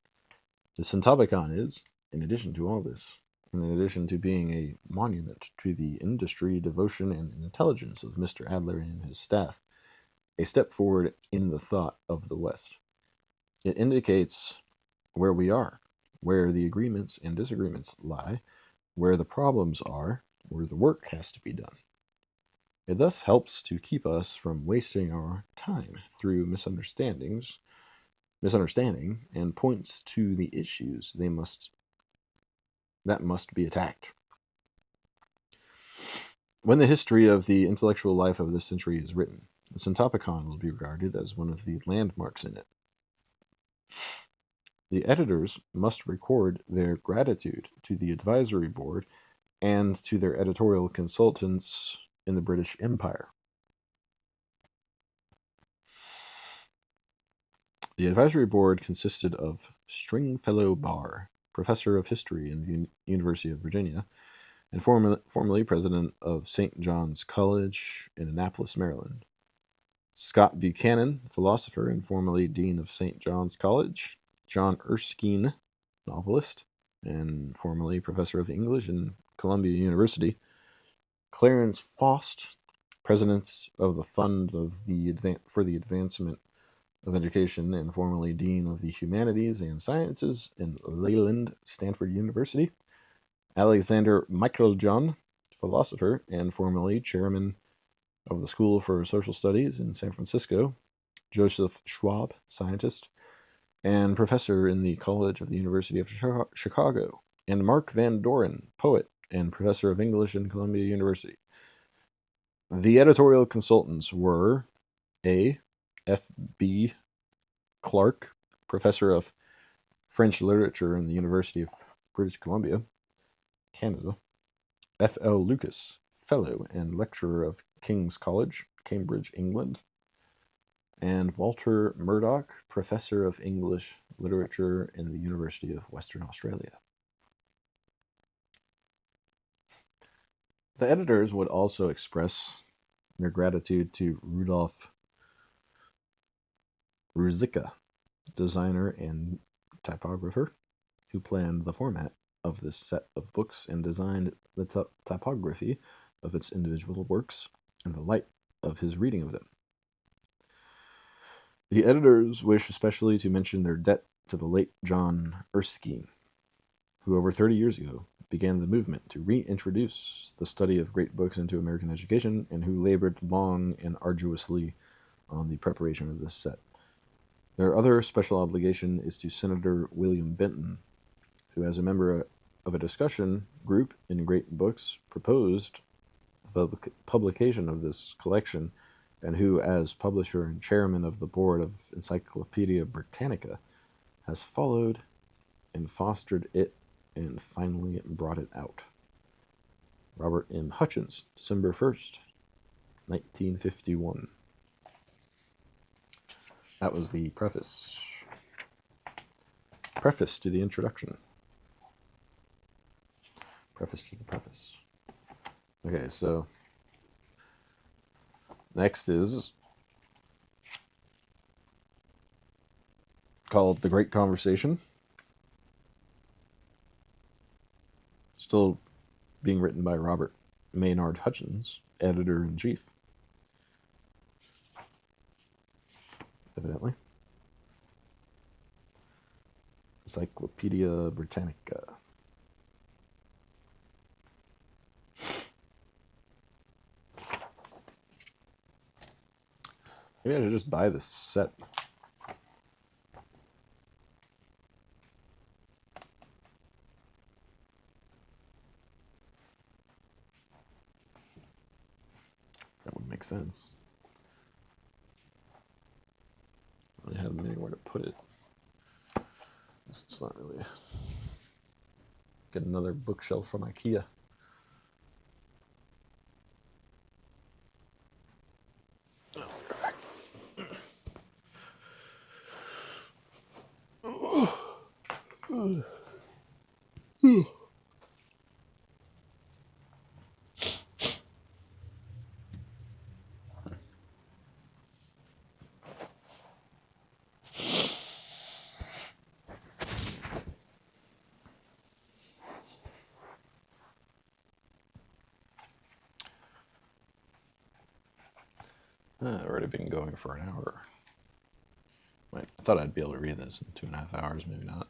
The Syntopicon is, in addition to all this, in addition to being a monument to the industry, devotion, and intelligence of Mr. Adler and his staff, a step forward in the thought of the West. It indicates where we are, where the agreements and disagreements lie, where the problems are, where the work has to be done. It thus helps to keep us from wasting our time through misunderstanding, and points to the issues that must be attacked. When the history of the intellectual life of this century is written, the Syntopicon will be regarded as one of the landmarks in it. The editors must record their gratitude to the advisory board and to their editorial consultants in the British Empire. The advisory board consisted of Stringfellow Barr, professor of history in the University of Virginia, and formerly president of St. John's College in Annapolis, Maryland. Scott Buchanan, philosopher and formerly dean of St. John's College. John Erskine, novelist, and formerly professor of English in Columbia University. Clarence Faust, president of the Fund for the Advancement of Education and formerly Dean of the Humanities and Sciences in Leland, Stanford University. Alexander Meiklejohn, philosopher and formerly chairman of the School for Social Studies in San Francisco. Joseph Schwab, scientist and professor in the College of the University of Chicago. And Mark Van Doren, poet and professor of English in Columbia University. The editorial consultants were A. F. B. Clark, professor of French literature in the University of British Columbia, Canada. F. L. Lucas, fellow and lecturer of King's College, Cambridge, England. And Walter Murdoch, professor of English literature in the University of Western Australia. The editors would also express their gratitude to Rudolf Ruzicka, designer and typographer, who planned the format of this set of books and designed the typography of its individual works and the light of his reading of them. The editors wish especially to mention their debt to the late John Erskine, who over 30 years ago began the movement to reintroduce the study of great books into American education and who labored long and arduously on the preparation of this set. Their other special obligation is to Senator William Benton, who, as a member of a discussion group in Great Books, proposed the publication of this collection, and who, as publisher and chairman of the board of Encyclopedia Britannica, has followed and fostered it and finally brought it out. Robert M. Hutchins, December 1st, 1951. That was the preface. Preface to the introduction. Preface to the preface. Okay, so next is called The Great Conversation. Still being written by Robert Maynard Hutchins, editor-in-chief. Evidently. Encyclopedia Britannica. Maybe I should just buy this set. That would make sense. I don't have anywhere to put it. It's not really. Get another bookshelf from IKEA. I've already been going for an hour. Wait, I thought I'd be able to read this in 2.5 hours, maybe not.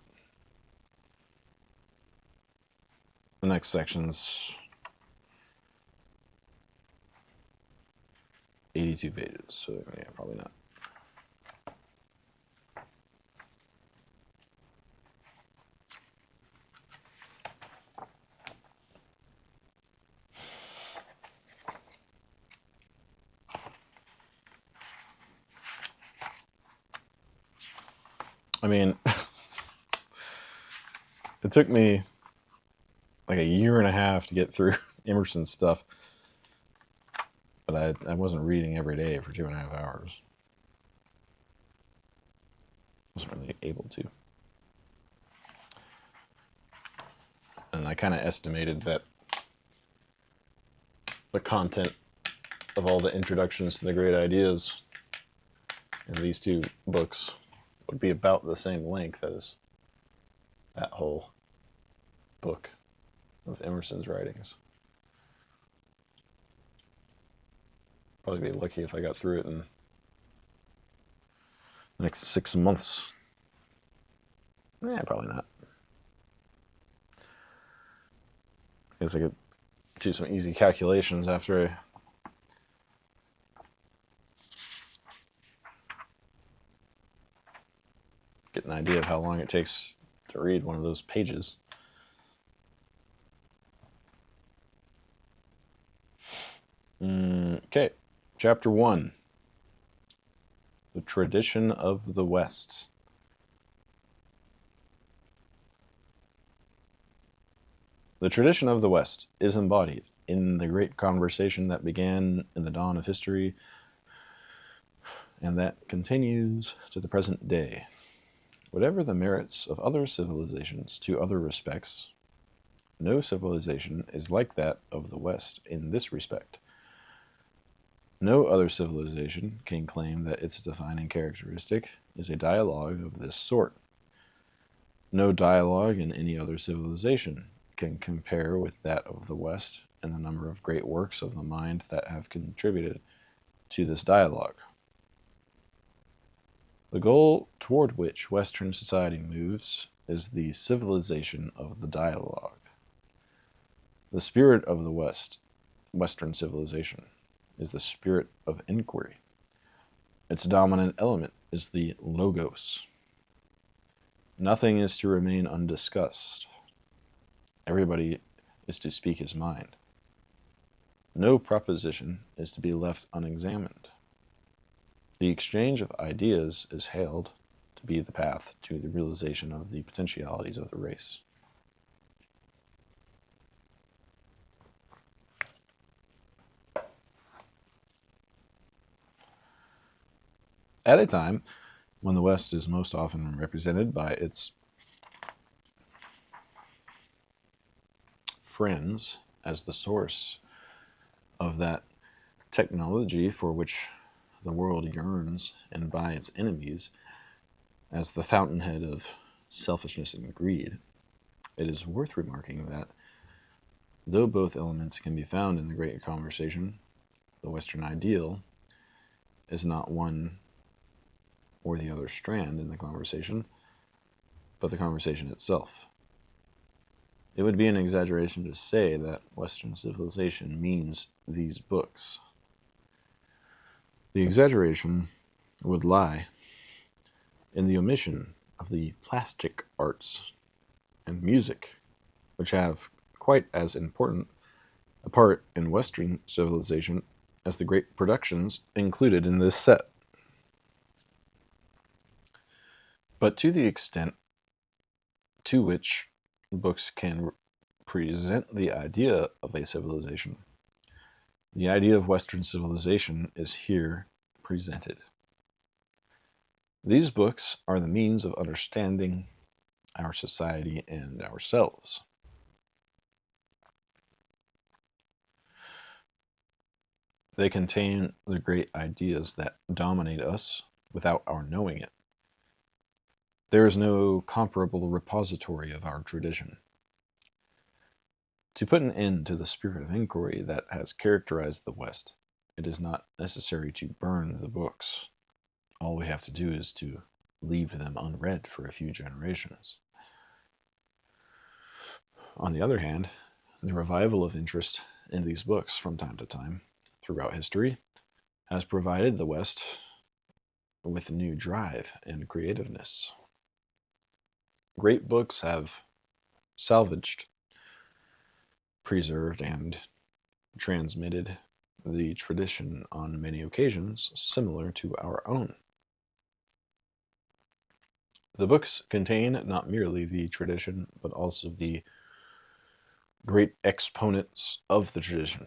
The next section's 82 pages, so yeah, probably not. I mean, it took me like 1.5 years to get through Emerson's stuff, but I wasn't reading every day for 2.5 hours. I wasn't really able to. And I kind of estimated that the content of all the introductions to the great ideas in these two books would be about the same length as that whole book of Emerson's writings. Probably be lucky if I got through it in the next 6 months. Probably not. I guess I could do some easy calculations after I get an idea of how long it takes to read one of those pages. Okay, Chapter 1. The Tradition of the West. The tradition of the West is embodied in the great conversation that began in the dawn of history and that continues to the present day. Whatever the merits of other civilizations to other respects, no civilization is like that of the West in this respect. No other civilization can claim that its defining characteristic is a dialogue of this sort. No dialogue in any other civilization can compare with that of the West in the number of great works of the mind that have contributed to this dialogue. The goal toward which Western society moves is the civilization of the dialogue. The spirit of the Western civilization, is the spirit of inquiry. Its dominant element is the logos. Nothing is to remain undiscussed. Everybody is to speak his mind. No proposition is to be left unexamined. The exchange of ideas is hailed to to be the path to the realization of the potentialities of the race. At a time when the West is most often represented by its friends as the source of that technology for which the world yearns, and by its enemies as the fountainhead of selfishness and greed, it is worth remarking that though both elements can be found in the great conversation, the Western ideal is not one or the other strand in the conversation, but the conversation itself. It would be an exaggeration to say that Western civilization means these books. The exaggeration would lie in the omission of the plastic arts and music, which have quite as important a part in Western civilization as the great productions included in this set. But to the extent to which books can present the idea of a civilization, the idea of Western civilization is here presented. These books are the means of understanding our society and ourselves. They contain the great ideas that dominate us without our knowing it. There is no comparable repository of our tradition. To put an end to the spirit of inquiry that has characterized the West, it is not necessary to burn the books. All we have to do is to leave them unread for a few generations. On the other hand, the revival of interest in these books from time to time throughout history has provided the West with new drive and creativeness. Great books have salvaged, preserved, and transmitted the tradition on many occasions similar to our own. The books contain not merely the tradition, but also the great exponents of the tradition.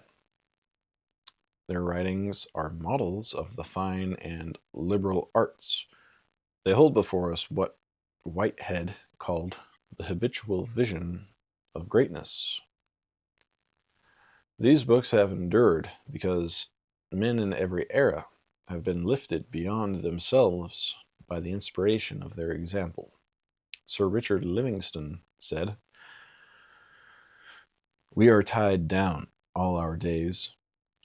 Their writings are models of the fine and liberal arts. They hold before us what Whitehead called the habitual vision of greatness. These books have endured because men in every era have been lifted beyond themselves by the inspiration of their example. Sir Richard Livingstone said, "We are tied down all our days,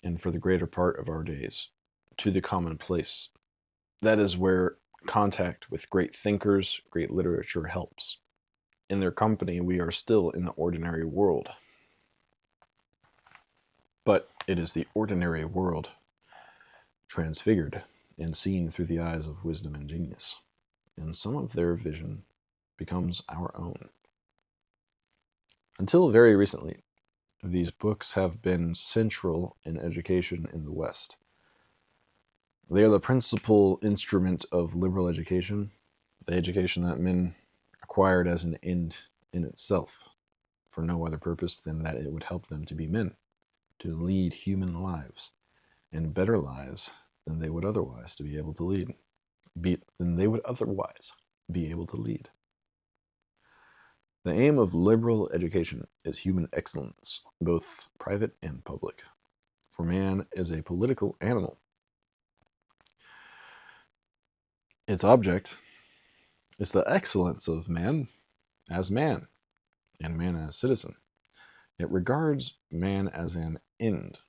and for the greater part of our days, to the commonplace. That is where contact with great thinkers, great literature helps. In their company, we are still in the ordinary world. But it is the ordinary world transfigured and seen through the eyes of wisdom and genius, and some of their vision becomes our own." Until very recently, these books have been central in education in the West. They are the principal instrument of liberal education, the education that men acquired as an end in itself, for no other purpose than that it would help them to be men, to lead human lives, and better lives than they would otherwise to be able to lead. The aim of liberal education is human excellence, both private and public. For man is a political animal. Its object is the excellence of man, and man as citizen. It regards man as an end,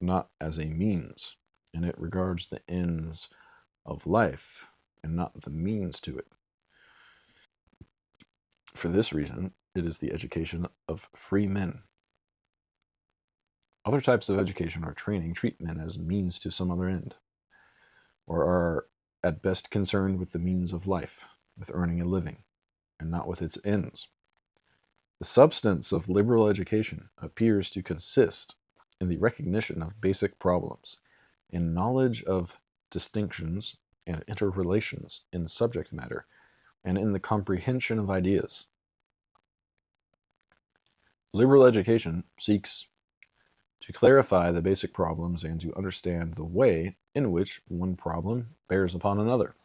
not as a means, and it regards the ends of life and not the means to it. For this reason, it is the education of free men. Other types of education or training treat men as means to some other end, or are at best concerned with the means of life, with earning a living, and not with its ends. The substance of liberal education appears to consist in the recognition of basic problems, in knowledge of distinctions and interrelations in subject matter, and in the comprehension of ideas. Liberal education seeks to clarify the basic problems and to understand the way in which one problem bears upon another.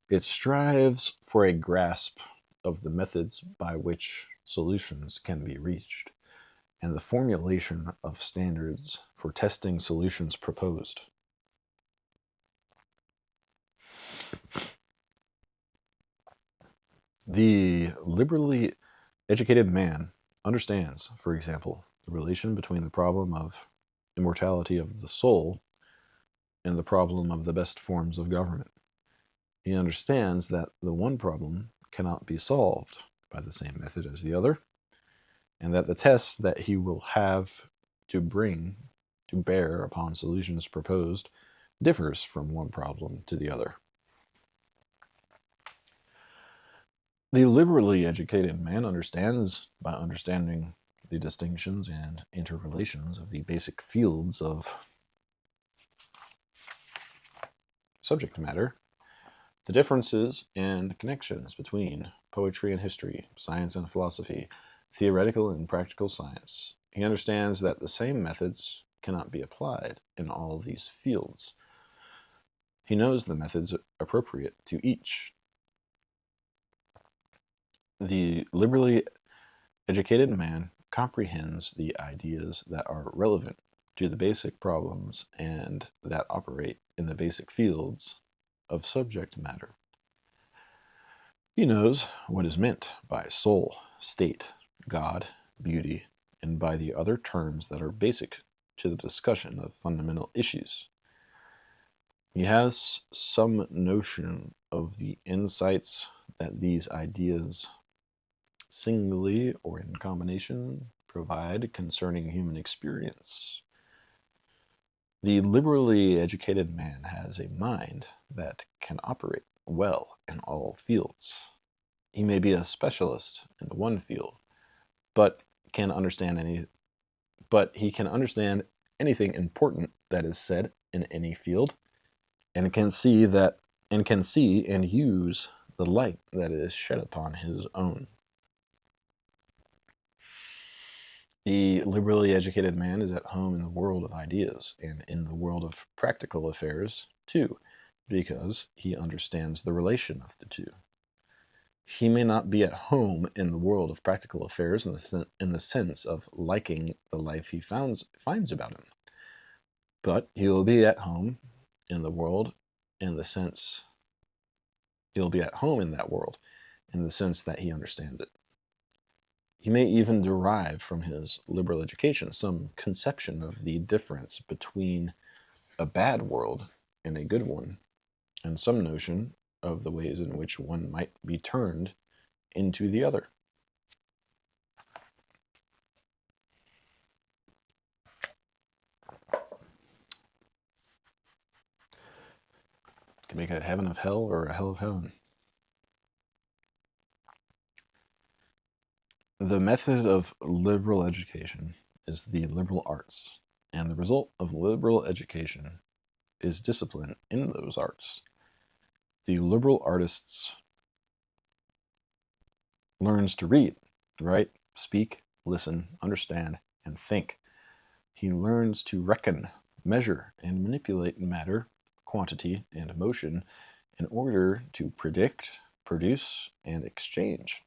It strives for a grasp of the methods by which solutions can be reached and the formulation of standards for testing solutions proposed. The liberally educated man understands, for example, the relation between the problem of immortality of the soul and the problem of the best forms of government. He understands that the one problem cannot be solved by the same method as the other, and that the test that he will have to bring to bear upon solutions proposed differs from one problem to the other. The liberally educated man understands, by understanding the distinctions and interrelations of the basic fields of subject matter, the differences and connections between poetry and history, science and philosophy, theoretical and practical science. He understands that the same methods cannot be applied in all these fields. He knows the methods appropriate to each. The liberally educated man comprehends the ideas that are relevant to the basic problems and that operate in the basic fields of subject matter. He knows what is meant by soul, state, God, beauty, and by the other terms that are basic to the discussion of fundamental issues. He has some notion of the insights that these ideas, singly or in combination, provide concerning human experience. The liberally educated man has a mind that can operate well in all fields. He may be a specialist in one field, but he can understand anything important that is said in any field, and can see and use the light that is shed upon his own. The liberally educated man is at home in the world of ideas and in the world of practical affairs too, because he understands the relation of the two. He may not be at home in the world of practical affairs in the sense of liking the life he finds about him, but he will be at home in the world in the sense he'll be at home in that world in the sense that he understands it. He may even derive from his liberal education some conception of the difference between a bad world and a good one, and some notion of the ways in which one might be turned into the other. Can make a heaven of hell or a hell of heaven. The method of liberal education is the liberal arts, and the result of liberal education is discipline in those arts. The liberal artist learns to read, write, speak, listen, understand, and think. He learns to reckon, measure, and manipulate matter, quantity, and motion in order to predict, produce, and exchange.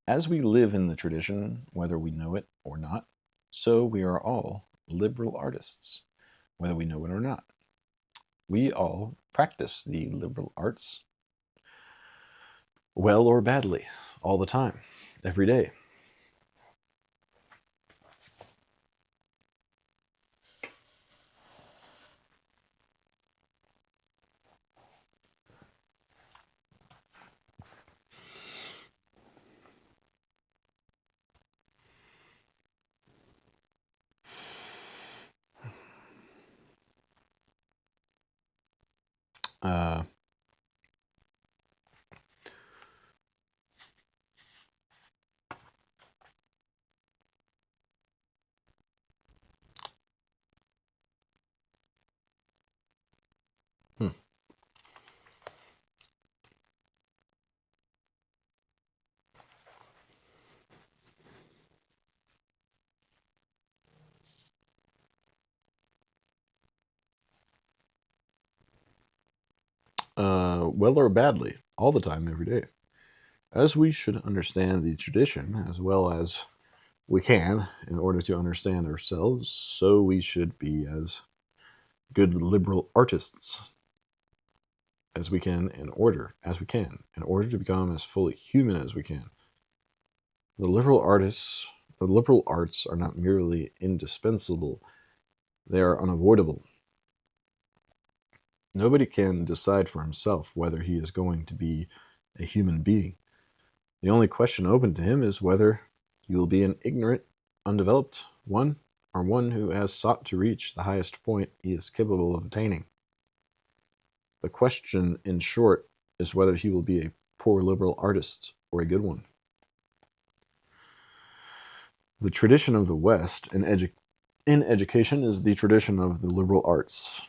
As we live in the tradition, whether we know it or not, so we are all liberal artists, whether we know it or not. We all practice the liberal arts, well or badly, all the time, every day. Uh, hmm. well or badly, all the time, every day. As we should understand the tradition as well as we can in order to understand ourselves, so we should be as good liberal artists as we can in order to become as fully human as we can. The liberal arts are not merely indispensable, they are unavoidable. Nobody can decide for himself whether he is going to be a human being. The only question open to him is whether he will be an ignorant, undeveloped one, or one who has sought to reach the highest point he is capable of attaining. The question, in short, is whether he will be a poor liberal artist or a good one. The tradition of the West in education is the tradition of the liberal arts.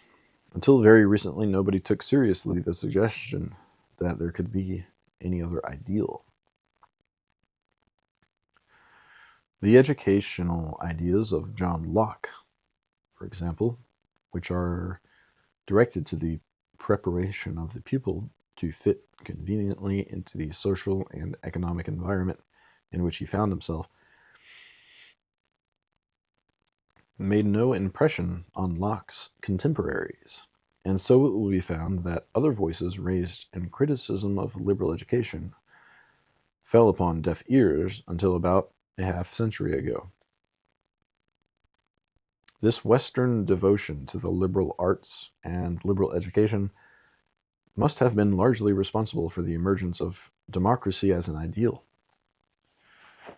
Until very recently, nobody took seriously the suggestion that there could be any other ideal. The educational ideas of John Locke, for example, which are directed to the preparation of the pupil to fit conveniently into the social and economic environment in which he found himself, made no impression on Locke's contemporaries, and so it will be found that other voices raised in criticism of liberal education fell upon deaf ears until about a half-century ago. This Western devotion to the liberal arts and liberal education must have been largely responsible for the emergence of democracy as an ideal.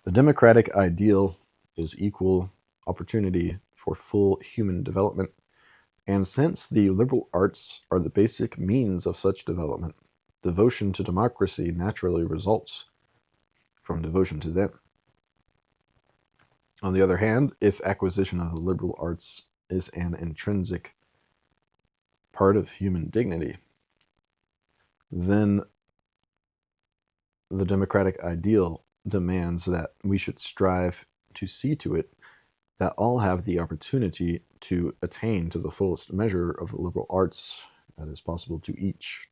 The democratic ideal is equal opportunity for full human development, and since the liberal arts are the basic means of such development, devotion to democracy naturally results from devotion to them. On the other hand, if acquisition of the liberal arts is an intrinsic part of human dignity, then the democratic ideal demands that we should strive to see to it that all have the opportunity to attain to the fullest measure of the liberal arts that is possible to each.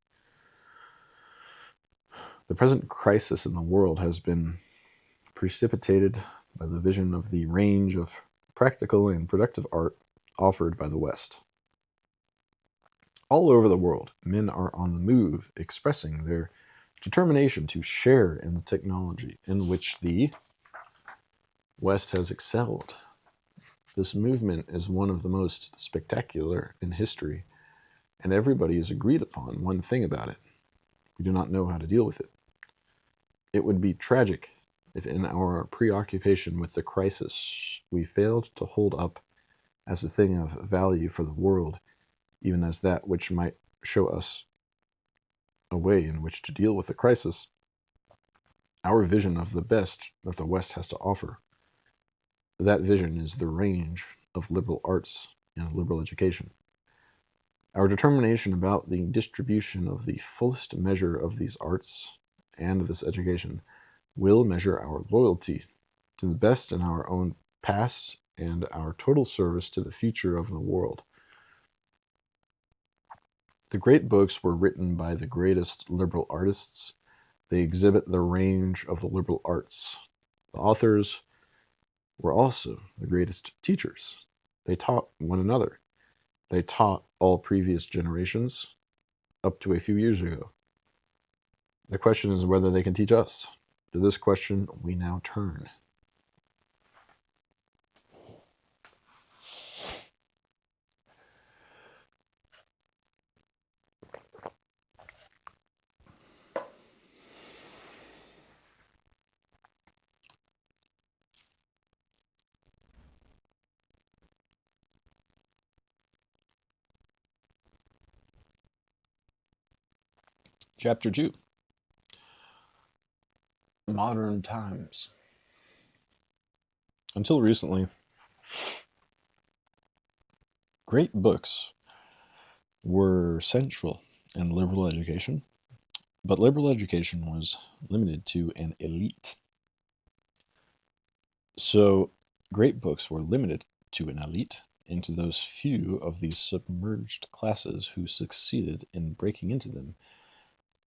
The present crisis in the world has been precipitated by the vision of the range of practical and productive art offered by the West. All over the world, men are on the move, expressing their determination to share in the technology in which the West has excelled. This movement is one of the most spectacular in history, and everybody has agreed upon one thing about it: we do not know how to deal with it. It would be tragic if in our preoccupation with the crisis we failed to hold up as a thing of value for the world, even as that which might show us a way in which to deal with the crisis, our vision of the best that the West has to offer. That vision is the range of liberal arts and liberal education. Our determination about the distribution of the fullest measure of these arts and of this education will measure our loyalty to the best in our own past and our total service to the future of the world. The great books were written by the greatest liberal artists. They exhibit the range of the liberal arts. The authors were also the greatest teachers. They taught one another. They taught all previous generations up to a few years ago. The question is whether they can teach us. To this question we now turn. Chapter 2. Modern times. Until recently, great books were central in liberal education, but liberal education was limited to an elite. So, great books were limited to an elite, into those few of these submerged classes who succeeded in breaking into them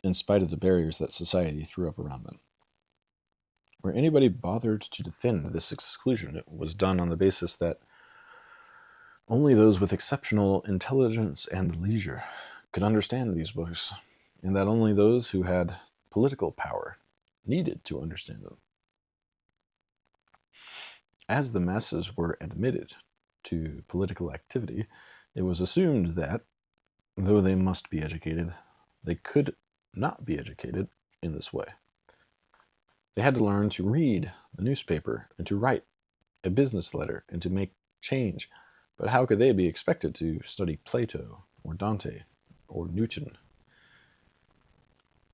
in spite of the barriers that society threw up around them. Where anybody bothered to defend this exclusion, it was done on the basis that only those with exceptional intelligence and leisure could understand these books, and that only those who had political power needed to understand them. As the masses were admitted to political activity, it was assumed that, though they must be educated, they could not be educated in this way. They had to learn to read the newspaper and to write a business letter and to make change. But how could they be expected to study Plato or Dante or Newton?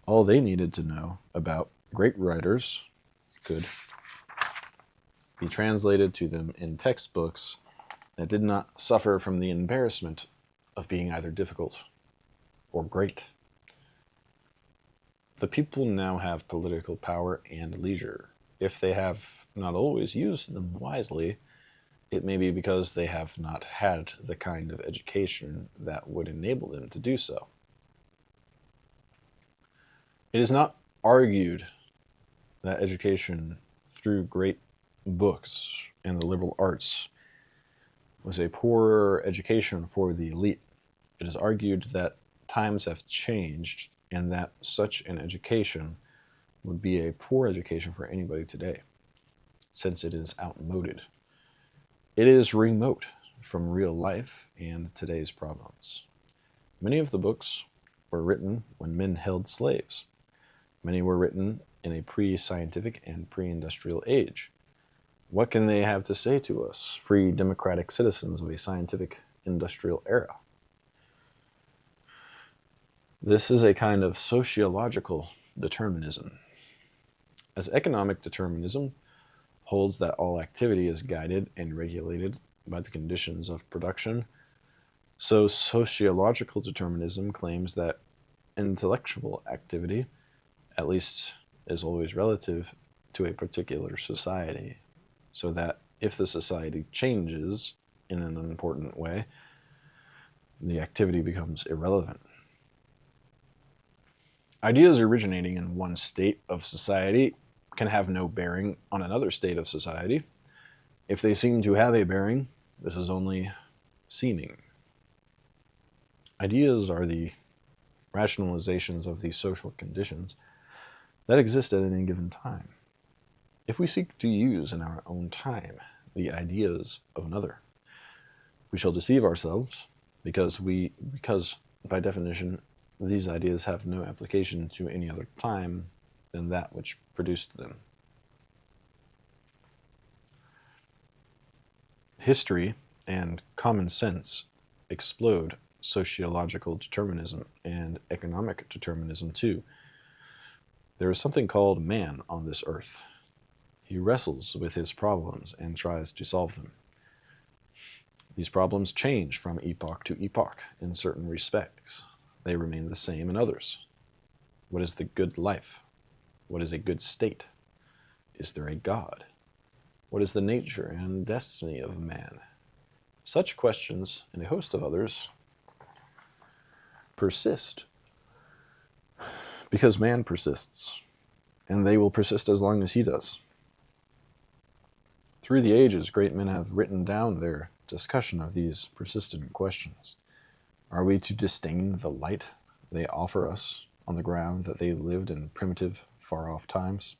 All they needed to know about great writers could be translated to them in textbooks that did not suffer from the embarrassment of being either difficult or great. The people now have political power and leisure. If they have not always used them wisely, it may be because they have not had the kind of education that would enable them to do so. It is not argued that education through great books and the liberal arts was a poor education for the elite. It is argued that times have changed and that such an education would be a poor education for anybody today, since it is outmoded. It is remote from real life and today's problems. Many of the books were written when men held slaves. Many were written in a pre-scientific and pre-industrial age. What can they have to say to us, free democratic citizens of a scientific industrial era? This is a kind of sociological determinism. As economic determinism holds that all activity is guided and regulated by the conditions of production, so sociological determinism claims that intellectual activity, at least, is always relative to a particular society, so that if the society changes in an unimportant way, the activity becomes irrelevant. Ideas originating in one state of society can have no bearing on another state of society. If they seem to have a bearing, this is only seeming. Ideas are the rationalizations of the social conditions that exist at any given time. If we seek to use in our own time the ideas of another, we shall deceive ourselves because by definition, these ideas have no application to any other time than that which produced them. History and common sense explode sociological determinism and economic determinism too. There is something called man on this earth. He wrestles with his problems and tries to solve them. These problems change from epoch to epoch in certain respects. They remain the same in others. What is the good life? What is a good state? Is there a God? What is the nature and destiny of man? Such questions, and a host of others, persist because man persists, and they will persist as long as he does. Through the ages, great men have written down their discussion of these persistent questions. Are we to disdain the light they offer us on the ground that they lived in primitive, far-off times?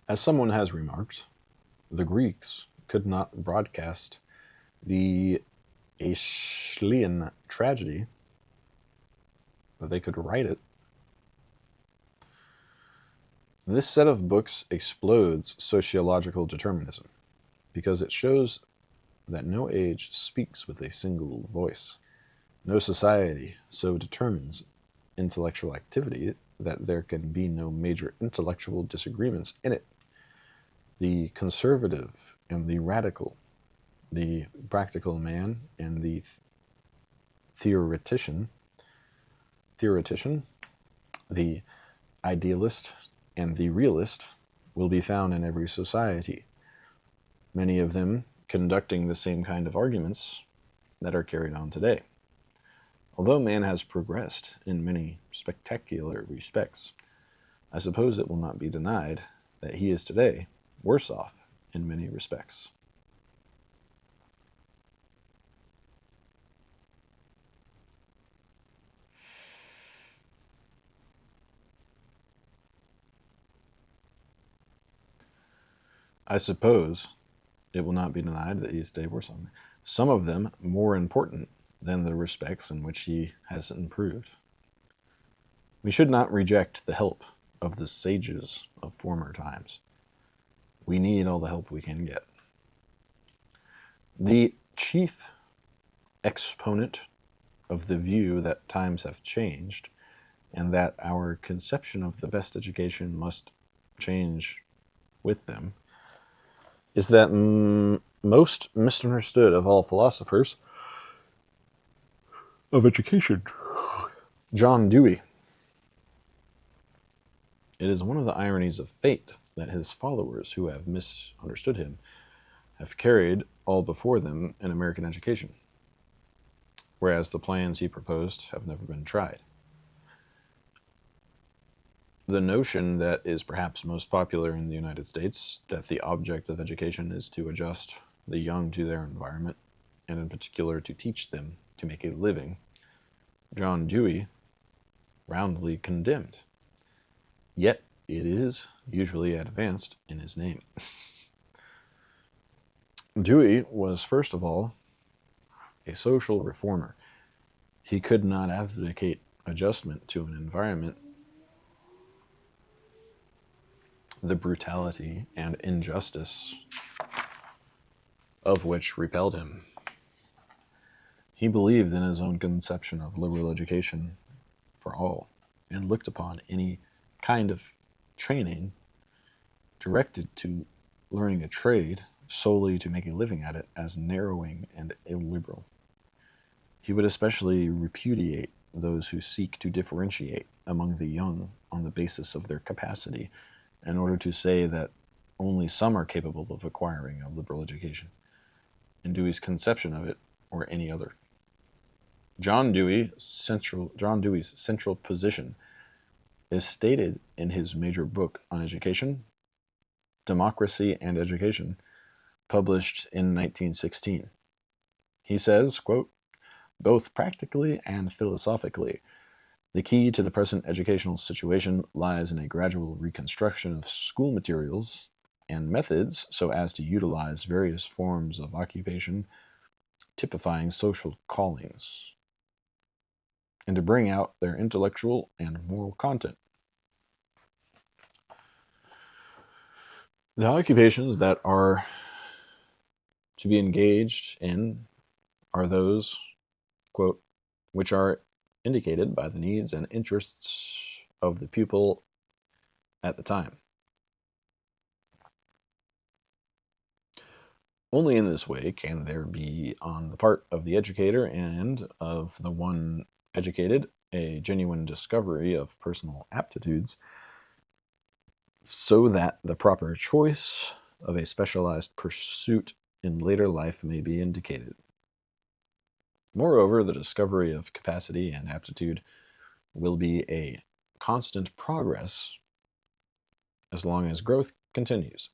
As someone has remarked, the Greeks could not broadcast the Aeschylean tragedy, but they could write it. This set of books explodes sociological determinism because it shows that no age speaks with a single voice. No society so determines intellectual activity that there can be no major intellectual disagreements in it. The conservative and the radical, the practical man and the theoretician The idealist and the realist will be found in every society, many of them conducting the same kind of arguments that are carried on today. Although man has progressed in many spectacular respects, I suppose it will not be denied that he is today worse off in many respects. I suppose it will not be denied that he is today worse off. Some of them more important than the respects in which he has improved. We should not reject the help of the sages of former times. We need all the help we can get. The chief exponent of the view that times have changed and that our conception of the best education must change with them is that most misunderstood of all philosophers of education, John Dewey. It is one of the ironies of fate that his followers who have misunderstood him have carried all before them in American education, whereas the plans he proposed have never been tried. The notion that is perhaps most popular in the United States, that the object of education is to adjust the young to their environment, and in particular to teach them to make a living, John Dewey roundly condemned. Yet it is usually advanced in his name. Dewey was, first of all, a social reformer. He could not advocate adjustment to an environment the brutality and injustice of which repelled him. He believed in his own conception of liberal education for all and looked upon any kind of training directed to learning a trade solely to make a living at it as narrowing and illiberal. He would especially repudiate those who seek to differentiate among the young on the basis of their capacity in order to say that only some are capable of acquiring a liberal education, in Dewey's conception of it or any other. John Dewey's central position is stated in his major book on education, Democracy and Education, published in 1916. He says, quote, "Both practically and philosophically, the key to the present educational situation lies in a gradual reconstruction of school materials and methods so as to utilize various forms of occupation typifying social callings, and to bring out their intellectual and moral content. The occupations that are to be engaged in are those, quote, which are indicated by the needs and interests of the pupil at the time. Only in this way can there be, on the part of the educator and of the one educated, a genuine discovery of personal aptitudes, so that the proper choice of a specialized pursuit in later life may be indicated. Moreover, the discovery of capacity and aptitude will be a constant progress as long as growth continues.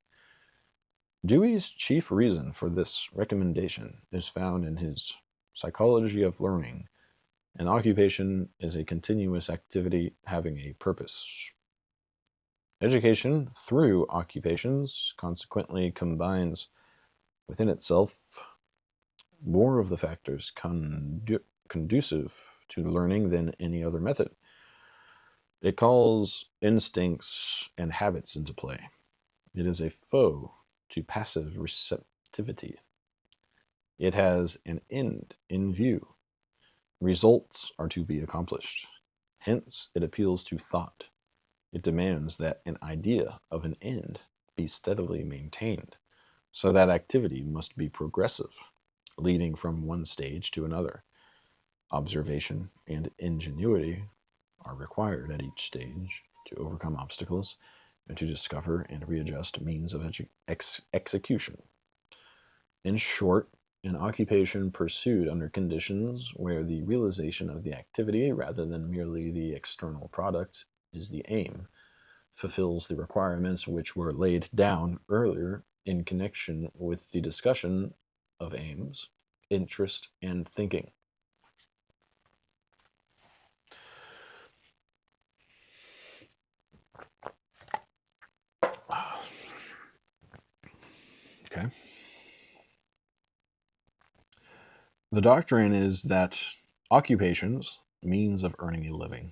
Dewey's chief reason for this recommendation is found in his Psychology of Learning. An occupation is a continuous activity having a purpose. Education through occupations consequently combines within itself more of the factors conducive to learning than any other method. It calls instincts and habits into play. It is a foe to passive receptivity. It has an end in view. Results are to be accomplished. Hence, it appeals to thought. It demands that an idea of an end be steadily maintained, so that activity must be progressive, leading from one stage to another. Observation and ingenuity are required at each stage to overcome obstacles and to discover and readjust means of execution. In short, an occupation pursued under conditions where the realization of the activity, rather than merely the external product, is the aim, fulfills the requirements which were laid down earlier in connection with the discussion of aims, interest, and thinking. Okay. The doctrine is that occupations, means of earning a living,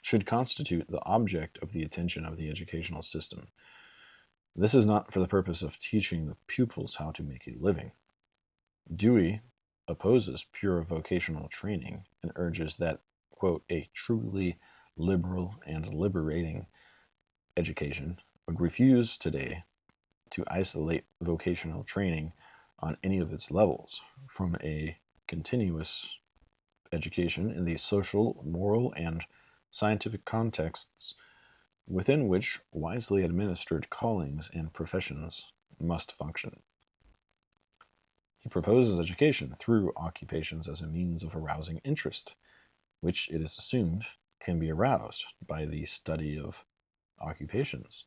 should constitute the object of the attention of the educational system. This is not for the purpose of teaching the pupils how to make a living. Dewey opposes pure vocational training and urges that, quote, a truly liberal and liberating education would refuse today to isolate vocational training on any of its levels from a continuous education in the social, moral, and scientific contexts within which wisely administered callings and professions must function. He proposes education through occupations as a means of arousing interest, which it is assumed can be aroused by the study of occupations,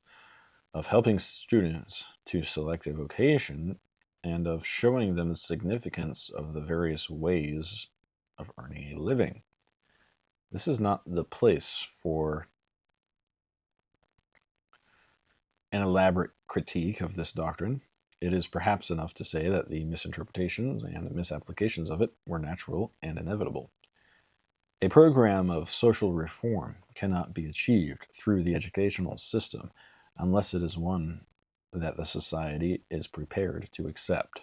of helping students to select a vocation, and of showing them the significance of the various ways of earning a living. This is not the place for an elaborate critique of this doctrine. It is perhaps enough to say that the misinterpretations and misapplications of it were natural and inevitable. A program of social reform cannot be achieved through the educational system unless it is one that the society is prepared to accept.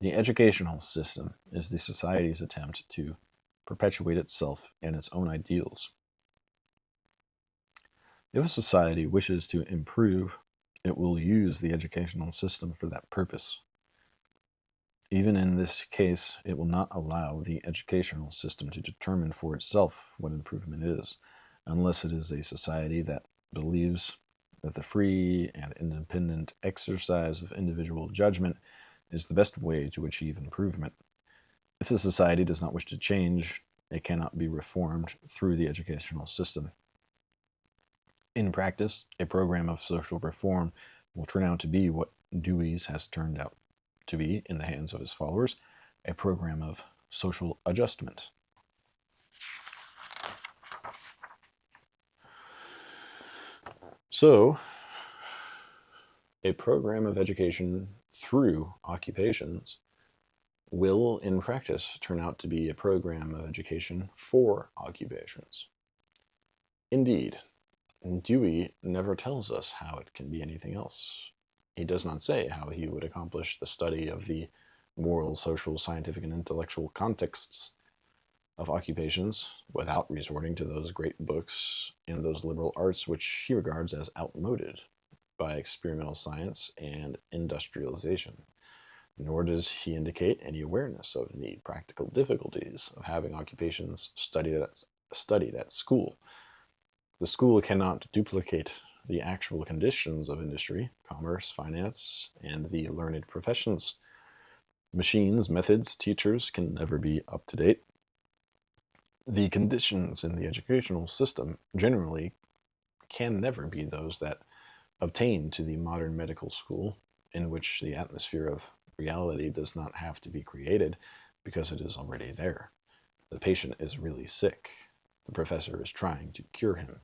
The educational system is the society's attempt to perpetuate itself and its own ideals. If a society wishes to improve, it will use the educational system for that purpose. Even in this case, it will not allow the educational system to determine for itself what improvement is, unless it is a society that believes that the free and independent exercise of individual judgment is the best way to achieve improvement. If the society does not wish to change, it cannot be reformed through the educational system. In practice, a program of social reform will turn out to be what Dewey's has turned out to be in the hands of his followers, a program of social adjustment. So, a program of education through occupations will, in practice, turn out to be a program of education for occupations. Indeed, Dewey never tells us how it can be anything else. He does not say how he would accomplish the study of the moral, social, scientific, and intellectual contexts of occupations without resorting to those great books and those liberal arts which he regards as outmoded by experimental science and industrialization. Nor does he indicate any awareness of the practical difficulties of having occupations studied at school. The school cannot duplicate the actual conditions of industry, commerce, finance, and the learned professions. Machines, methods, teachers can never be up to date. The conditions in the educational system generally can never be those that obtain to the modern medical school, in which the atmosphere of reality does not have to be created because it is already there. The patient is really sick. The professor is trying to cure him,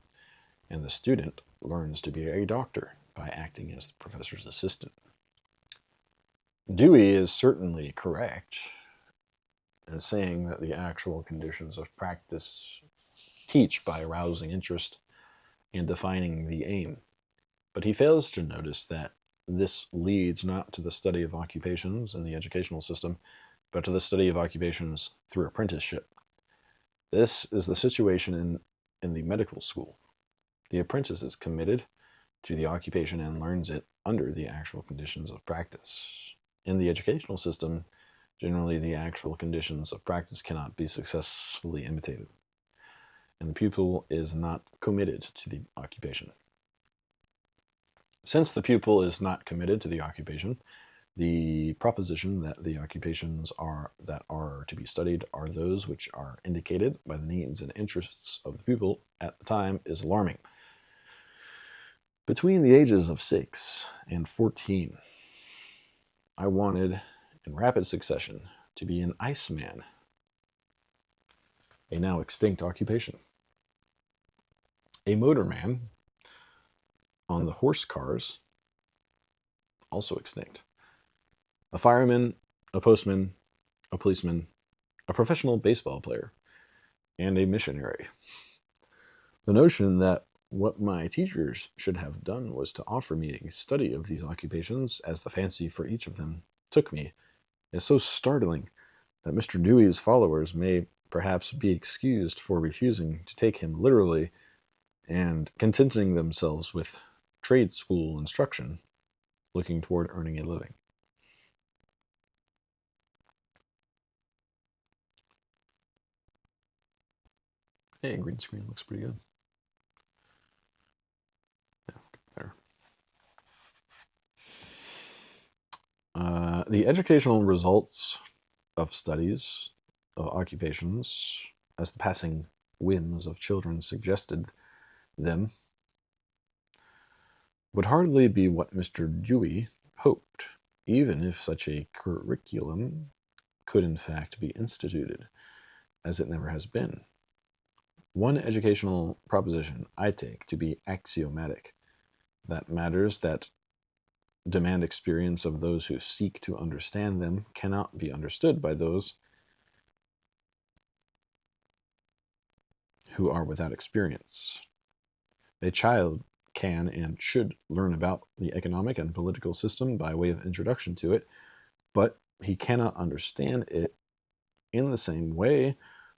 and the student learns to be a doctor by acting as the professor's assistant. Dewey is certainly correct in saying that the actual conditions of practice teach by arousing interest and defining the aim, but he fails to notice that this leads not to the study of occupations in the educational system, but to the study of occupations through apprenticeship. This is the situation in the medical school. The apprentice is committed to the occupation and learns it under the actual conditions of practice. In the educational system, Generally, the actual conditions of practice cannot be successfully imitated, and the pupil is not committed to the occupation. Since the pupil is not committed to the occupation, the proposition that the occupations that are to be studied are those which are indicated by the needs and interests of the pupil at the time is alarming. Between the ages of 6 and 14, I wanted, in rapid succession, to be an iceman, a now extinct occupation, a motorman on the horse cars, also extinct, a fireman, a postman, a policeman, a professional baseball player, and a missionary. The notion that what my teachers should have done was to offer me a study of these occupations as the fancy for each of them took me is so startling that Mr. Dewey's followers may perhaps be excused for refusing to take him literally and contenting themselves with trade school instruction, looking toward earning a living. Hey, green screen looks pretty good. Yeah, better. The educational results of studies of occupations, as the passing whims of children suggested them, would hardly be what Mr. Dewey hoped, even if such a curriculum could in fact be instituted, as it never has been. One educational proposition I take to be axiomatic, that matters that demand experience of those who seek to understand them cannot be understood by those who are without experience. A child can and should learn about the economic and political system by way of introduction to it, but he cannot understand it in the same way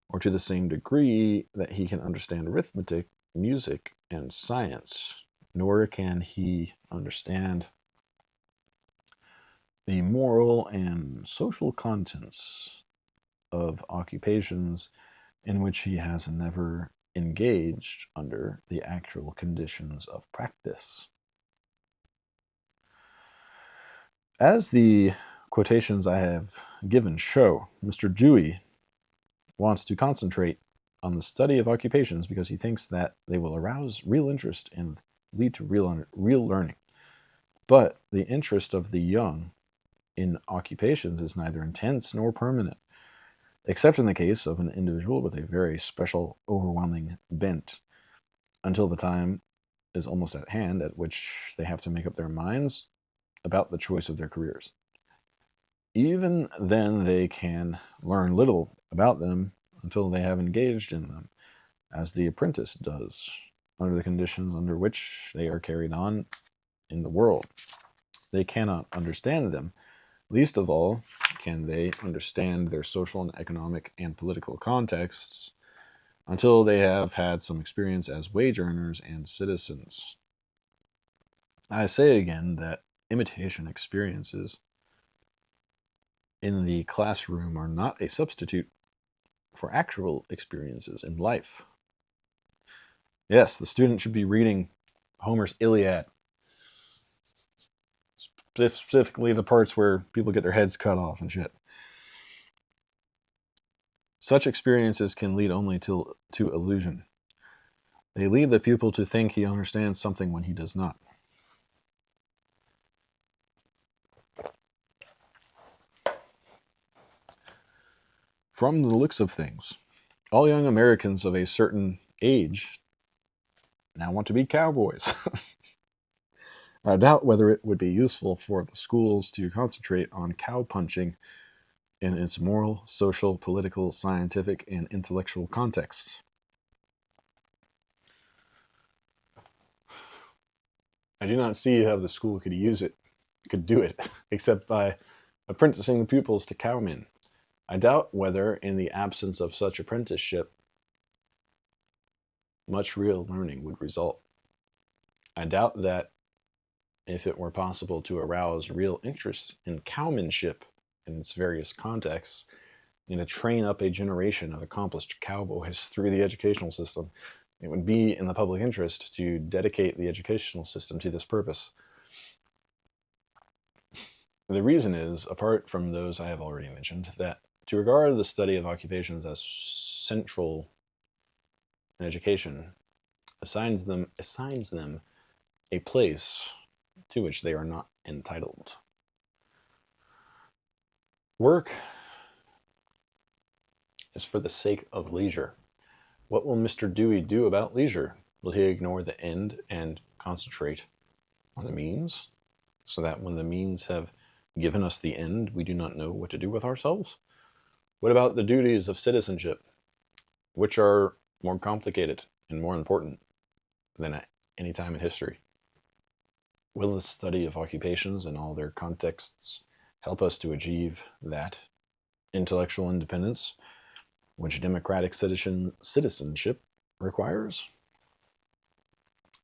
or to the same degree that he can understand arithmetic, music, and science, nor can he understand the moral and social contents of occupations in which he has never engaged under the actual conditions of practice. As the quotations I have given show, Mr. Dewey wants to concentrate on the study of occupations because he thinks that they will arouse real interest and lead to real learning. But the interest of the young in occupations is neither intense nor permanent, except in the case of an individual with a very special, overwhelming bent, until the time is almost at hand at which they have to make up their minds about the choice of their careers. Even then, they can learn little about them until they have engaged in them, as the apprentice does, under the conditions under which they are carried on in the world. They cannot understand them. Least of all can they understand their social and economic and political contexts until they have had some experience as wage earners and citizens. I say again that imitation experiences in the classroom are not a substitute for actual experiences in life. Yes, the student should be reading Homer's Iliad, specifically the parts where people get their heads cut off and shit. Such experiences can lead only to illusion. They lead the pupil to think he understands something when he does not. From the looks of things, all young Americans of a certain age now want to be cowboys. I doubt whether it would be useful for the schools to concentrate on cow punching in its moral, social, political, scientific, and intellectual contexts. I do not see how the school could do it, except by apprenticing the pupils to cowmen. I doubt whether, in the absence of such apprenticeship, much real learning would result. I doubt that if it were possible to arouse real interest in cowmanship in its various contexts and to train up a generation of accomplished cowboys through the educational system. It would be in the public interest to dedicate the educational system to this purpose. The reason is, apart from those I have already mentioned, that to regard the study of occupations as central in education assigns them a place to which they are not entitled. Work is for the sake of leisure. What will Mr. Dewey do about leisure? Will he ignore the end and concentrate on the means, so that when the means have given us the end, we do not know what to do with ourselves? What about the duties of citizenship, which are more complicated and more important than at any time in history? Will the study of occupations and all their contexts help us to achieve that intellectual independence which democratic citizenship requires?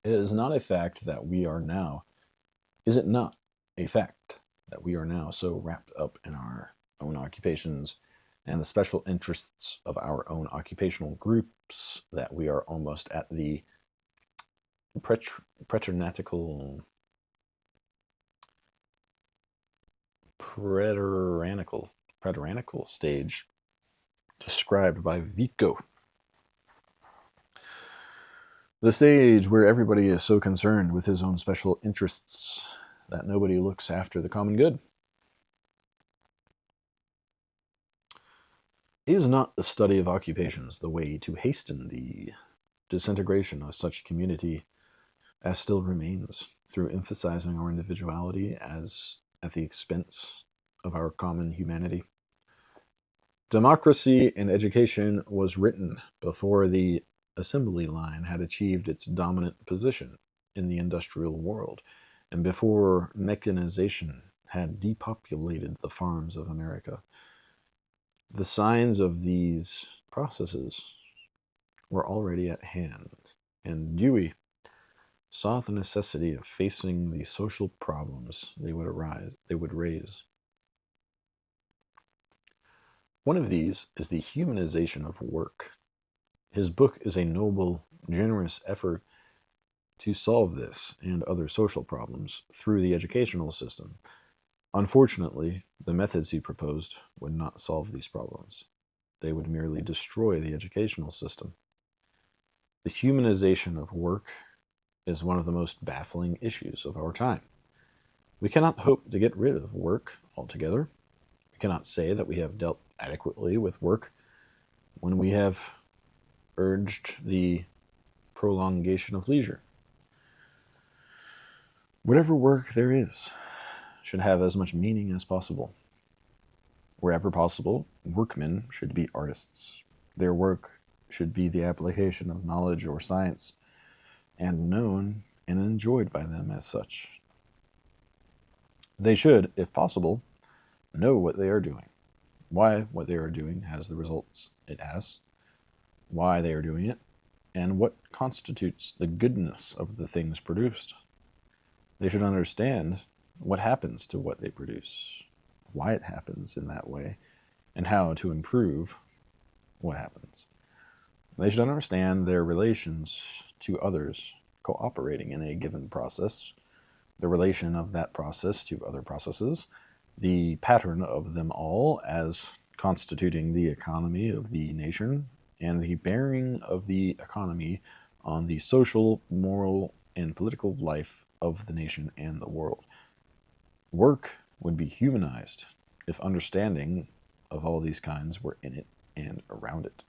It is not a fact that we are now, is it not a fact that we are now so wrapped up in our own occupations and the special interests of our own occupational groups that we are almost at the preternatical stage described by Vico? The stage where everybody is so concerned with his own special interests that nobody looks after the common good. Is not the study of occupations the way to hasten the disintegration of such community as still remains, through emphasizing our individuality as at the expense of our common humanity? Democracy in education was written before the assembly line had achieved its dominant position in the industrial world, and before mechanization had depopulated the farms of America. The signs of these processes were already at hand, and Dewey saw the necessity of facing the social problems they would raise. One of these is the humanization of work. His book is a noble, generous effort to solve this and other social problems through the educational system. Unfortunately, the methods he proposed would not solve these problems. They would merely destroy the educational system. The humanization of work is one of the most baffling issues of our time. We cannot hope to get rid of work altogether. We cannot say that we have dealt adequately with work when we have urged the prolongation of leisure. Whatever work there is should have as much meaning as possible. Wherever possible, workmen should be artists. Their work should be the application of knowledge or science, and known and enjoyed by them as such. They should, if possible, know what they are doing, why what they are doing has the results it has, why they are doing it, and what constitutes the goodness of the things produced. They should understand what happens to what they produce, why it happens in that way, and how to improve what happens. They should understand their relations to others cooperating in a given process, the relation of that process to other processes, the pattern of them all as constituting the economy of the nation, and the bearing of the economy on the social, moral, and political life of the nation and the world. Work would be humanized if understanding of all these kinds were in it and around it.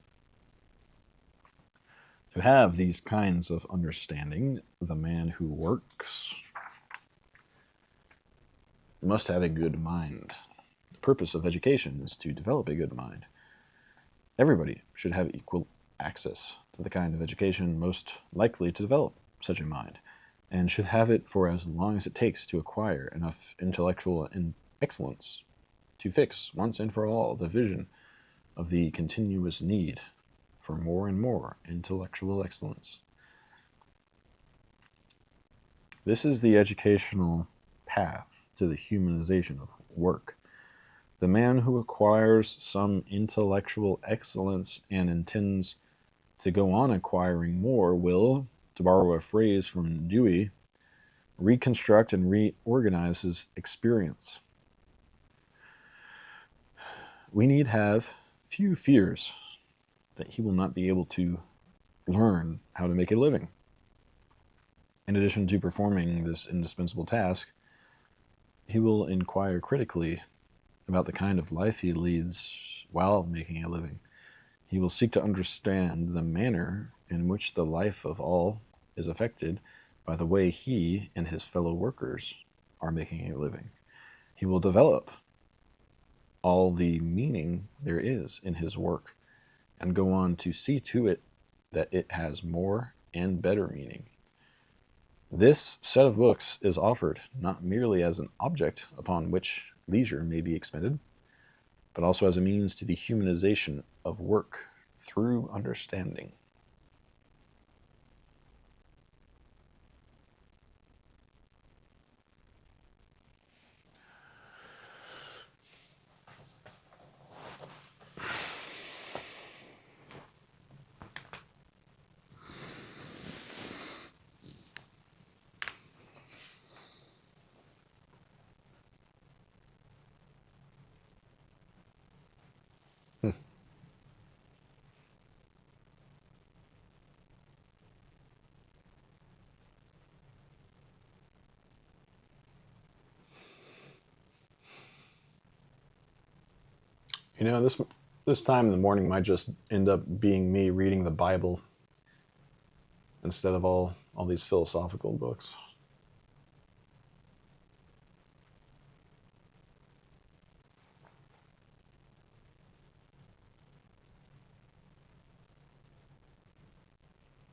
To have these kinds of understanding, the man who works must have a good mind. The purpose of education is to develop a good mind. Everybody should have equal access to the kind of education most likely to develop such a mind, and should have it for as long as it takes to acquire enough intellectual excellence to fix once and for all the vision of the continuous need for more and more intellectual excellence. This is the educational path to the humanization of work. The man who acquires some intellectual excellence and intends to go on acquiring more will, to borrow a phrase from Dewey, reconstruct and reorganize his experience. We need have few fears that he will not be able to learn how to make a living. In addition to performing this indispensable task, he will inquire critically about the kind of life he leads while making a living. He will seek to understand the manner in which the life of all is affected by the way he and his fellow workers are making a living. He will develop all the meaning there is in his work and go on to see to it that it has more and better meaning. This set of books is offered not merely as an object upon which leisure may be expended, but also as a means to the humanization of work through understanding. You know, this time in the morning might just end up being me reading the Bible instead of all these philosophical books.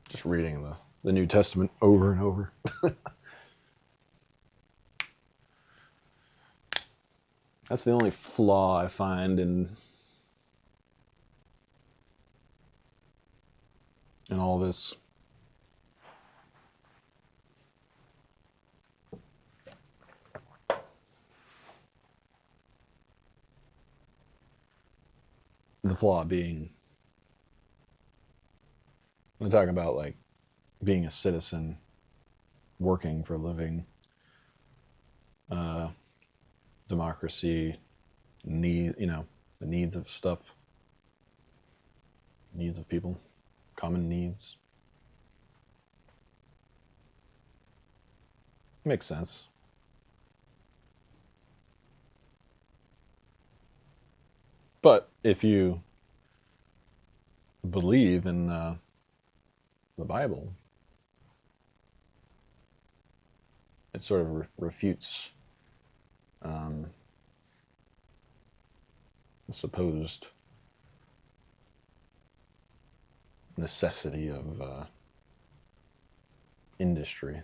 Just reading the New Testament over and over. That's the only flaw I find in all this. The flaw being, I'm talking about like being a citizen, working for a living, democracy, the needs of stuff, needs of people, common needs. Makes sense. But if you believe in the Bible, it sort of refutes the supposed necessity of industry.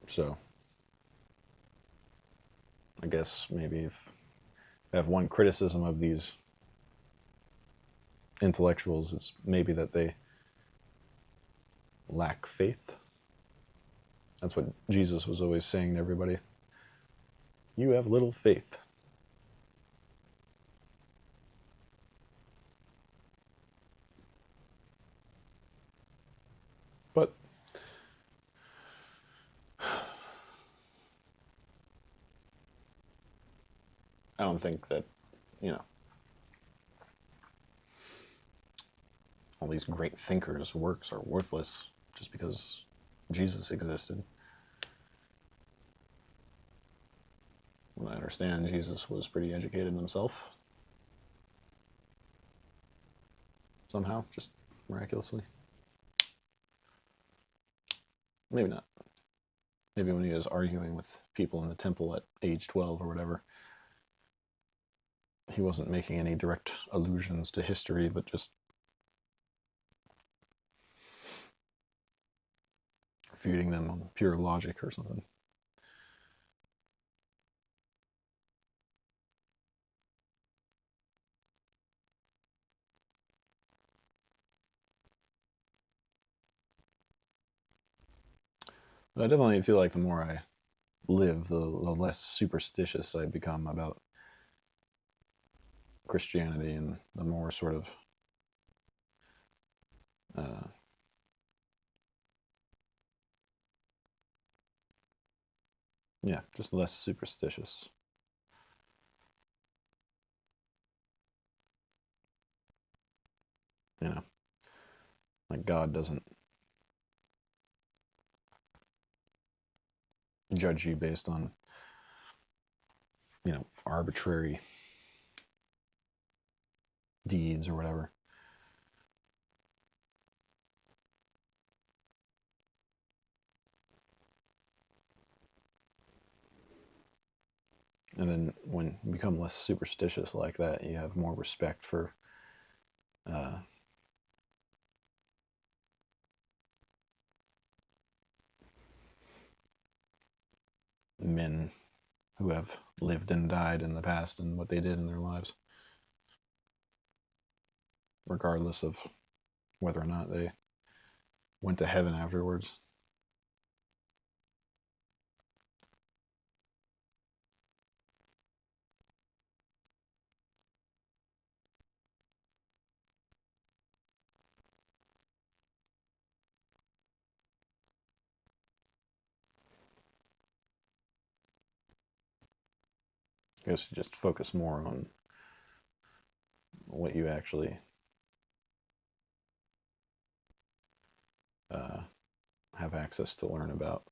So, I guess maybe if I have one criticism of these intellectuals, it's maybe that they lack faith. That's what Jesus was always saying to everybody. You have little faith. But I don't think that, all these great thinkers' works are worthless just because Jesus existed. When I understand, Jesus was pretty educated himself. Somehow, just miraculously. Maybe not. Maybe when he was arguing with people in the temple at age 12 or whatever, he wasn't making any direct allusions to history, but just refuting them on pure logic or something. I definitely feel like the more I live, the less superstitious I become about Christianity, and the more sort of uh, yeah, just less superstitious. You know, like God doesn't judge you based on, arbitrary deeds or whatever. And then when you become less superstitious like that, you have more respect for uh, men who have lived and died in the past and what they did in their lives, regardless of whether or not they went to heaven afterwards. I guess you just focus more on what you actually uh, have access to learn about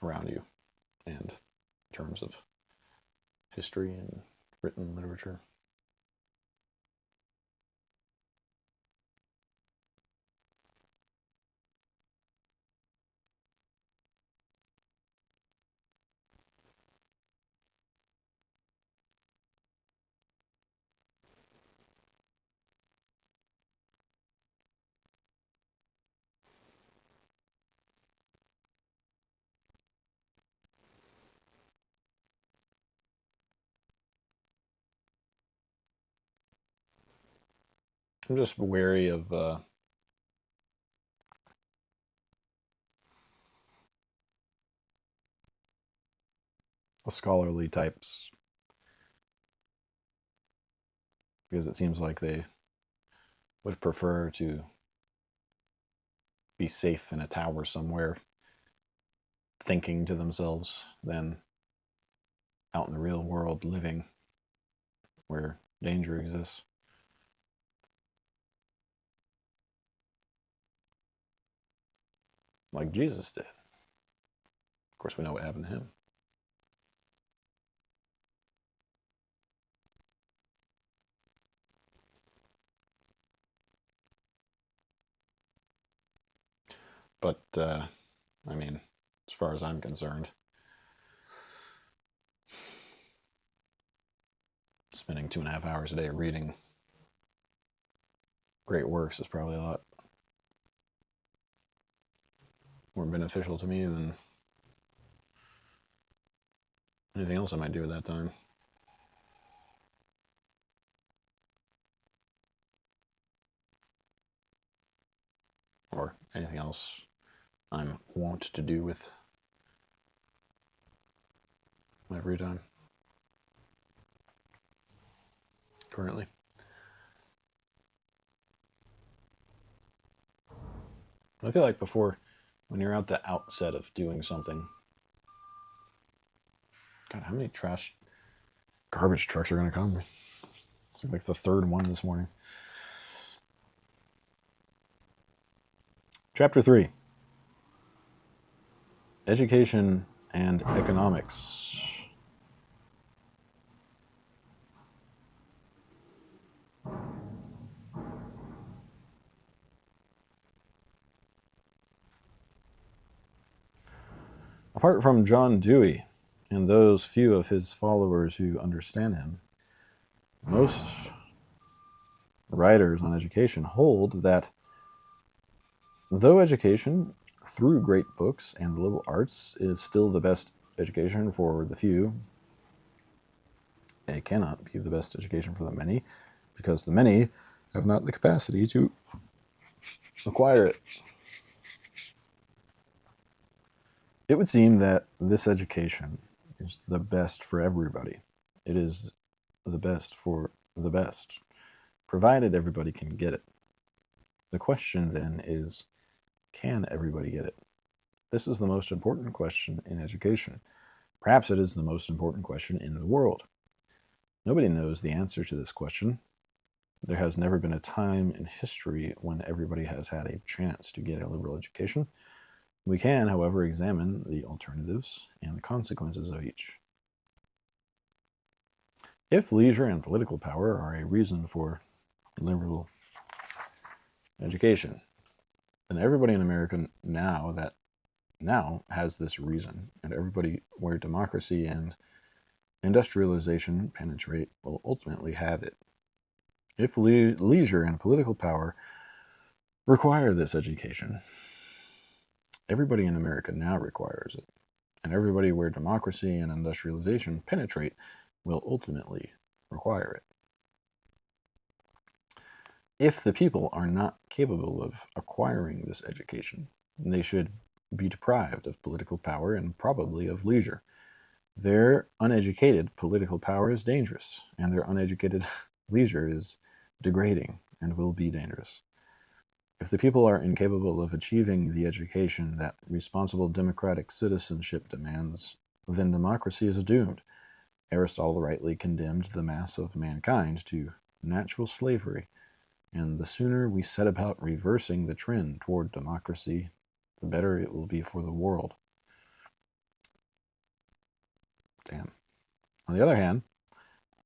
around you, and in terms of history and written literature. I'm just wary of scholarly types, because it seems like they would prefer to be safe in a tower somewhere, thinking to themselves, than out in the real world living where danger exists. Like Jesus did. Of course, we know what happened to him. But, I mean, as far as I'm concerned, spending 2.5 hours a day reading great works is probably a lot more beneficial to me than anything else I might do at that time. Or anything else I'm wont to do with my free time currently. I feel like before, when you're at the outset of doing something, God, how many garbage trucks are going to come? It's like the third one this morning. Chapter 3: Education and Economics. Apart from John Dewey and those few of his followers who understand him, most writers on education hold that though education through great books and the liberal arts is still the best education for the few, it cannot be the best education for the many, because the many have not the capacity to acquire it. It would seem that this education is the best for everybody. It is the best for the best, provided everybody can get it. The question then is, can everybody get it? This is the most important question in education. Perhaps it is the most important question in the world. Nobody knows the answer to this question. There has never been a time in history when everybody has had a chance to get a liberal education. We can, however, examine the alternatives and the consequences of each. If leisure and political power are a reason for liberal education, then everybody in America now has this reason, and everybody where democracy and industrialization penetrate will ultimately have it. If leisure and political power require this education, everybody in America now requires it, and everybody where democracy and industrialization penetrate will ultimately require it. If the people are not capable of acquiring this education, they should be deprived of political power and probably of leisure. Their uneducated political power is dangerous, and their uneducated leisure is degrading and will be dangerous. If the people are incapable of achieving the education that responsible democratic citizenship demands, then democracy is doomed. Aristotle rightly condemned the mass of mankind to natural slavery, and the sooner we set about reversing the trend toward democracy, the better it will be for the world. Damn. On the other hand,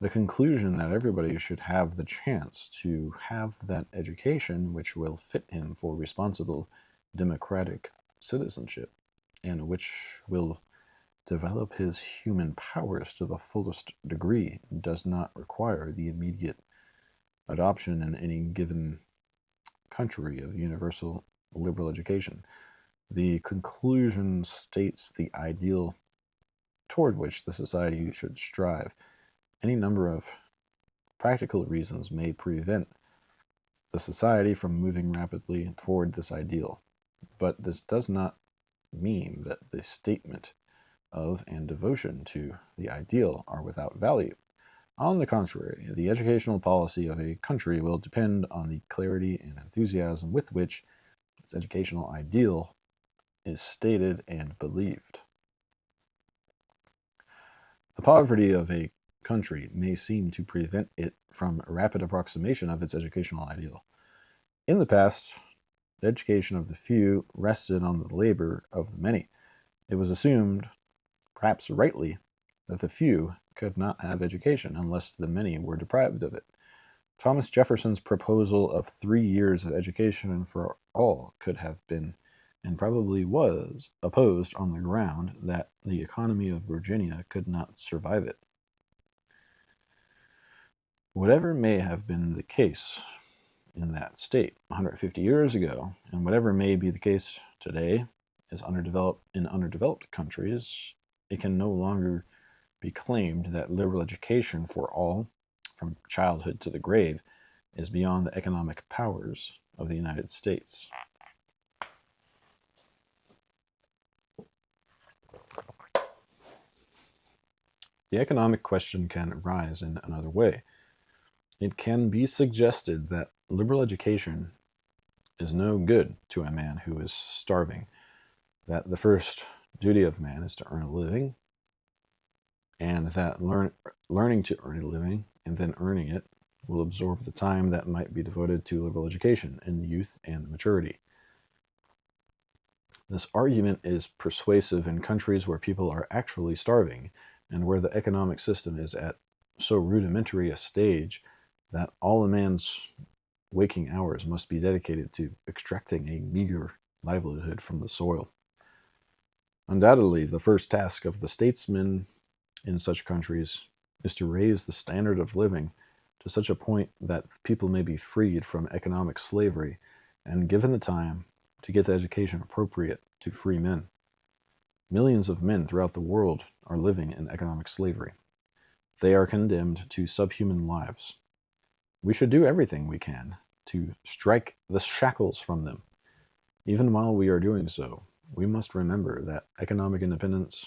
the conclusion that everybody should have the chance to have that education which will fit him for responsible democratic citizenship and which will develop his human powers to the fullest degree does not require the immediate adoption in any given country of universal liberal education. The conclusion states the ideal toward which the society should strive. Any number of practical reasons may prevent the society from moving rapidly toward this ideal, but this does not mean that the statement of and devotion to the ideal are without value. On the contrary, the educational policy of a country will depend on the clarity and enthusiasm with which its educational ideal is stated and believed. The poverty of a country may seem to prevent it from a rapid approximation of its educational ideal. In the past, the education of the few rested on the labor of the many. It was assumed, perhaps rightly, that the few could not have education unless the many were deprived of it. Thomas Jefferson's proposal of 3 years of education for all could have been, and probably was, opposed on the ground that the economy of Virginia could not survive it. Whatever may have been the case in that state 150 years ago, and whatever may be the case today in underdeveloped countries, it can no longer be claimed that liberal education for all, from childhood to the grave, is beyond the economic powers of the United States. The economic question can arise in another way. It can be suggested that liberal education is no good to a man who is starving, that the first duty of man is to earn a living, and that learning to earn a living and then earning it will absorb the time that might be devoted to liberal education in youth and maturity. This argument is persuasive in countries where people are actually starving and where the economic system is at so rudimentary a stage that all a man's waking hours must be dedicated to extracting a meager livelihood from the soil. Undoubtedly, the first task of the statesman in such countries is to raise the standard of living to such a point that people may be freed from economic slavery and given the time to get the education appropriate to free men. Millions of men throughout the world are living in economic slavery. They are condemned to subhuman lives. We should do everything we can to strike the shackles from them. Even while we are doing so, we must remember that economic independence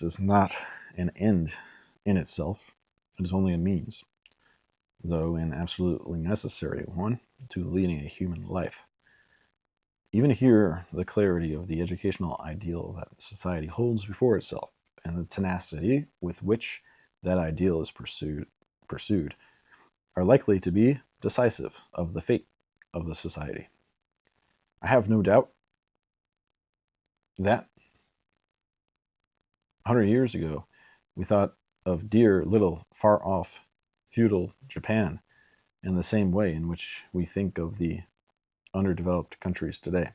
is not an end in itself. It is only a means, though an absolutely necessary one, to leading a human life. Even here, the clarity of the educational ideal that society holds before itself and the tenacity with which that ideal is pursued are likely to be decisive of the fate of the society. I have no doubt that 100 years ago, we thought of dear little far-off feudal Japan in the same way in which we think of the underdeveloped countries today.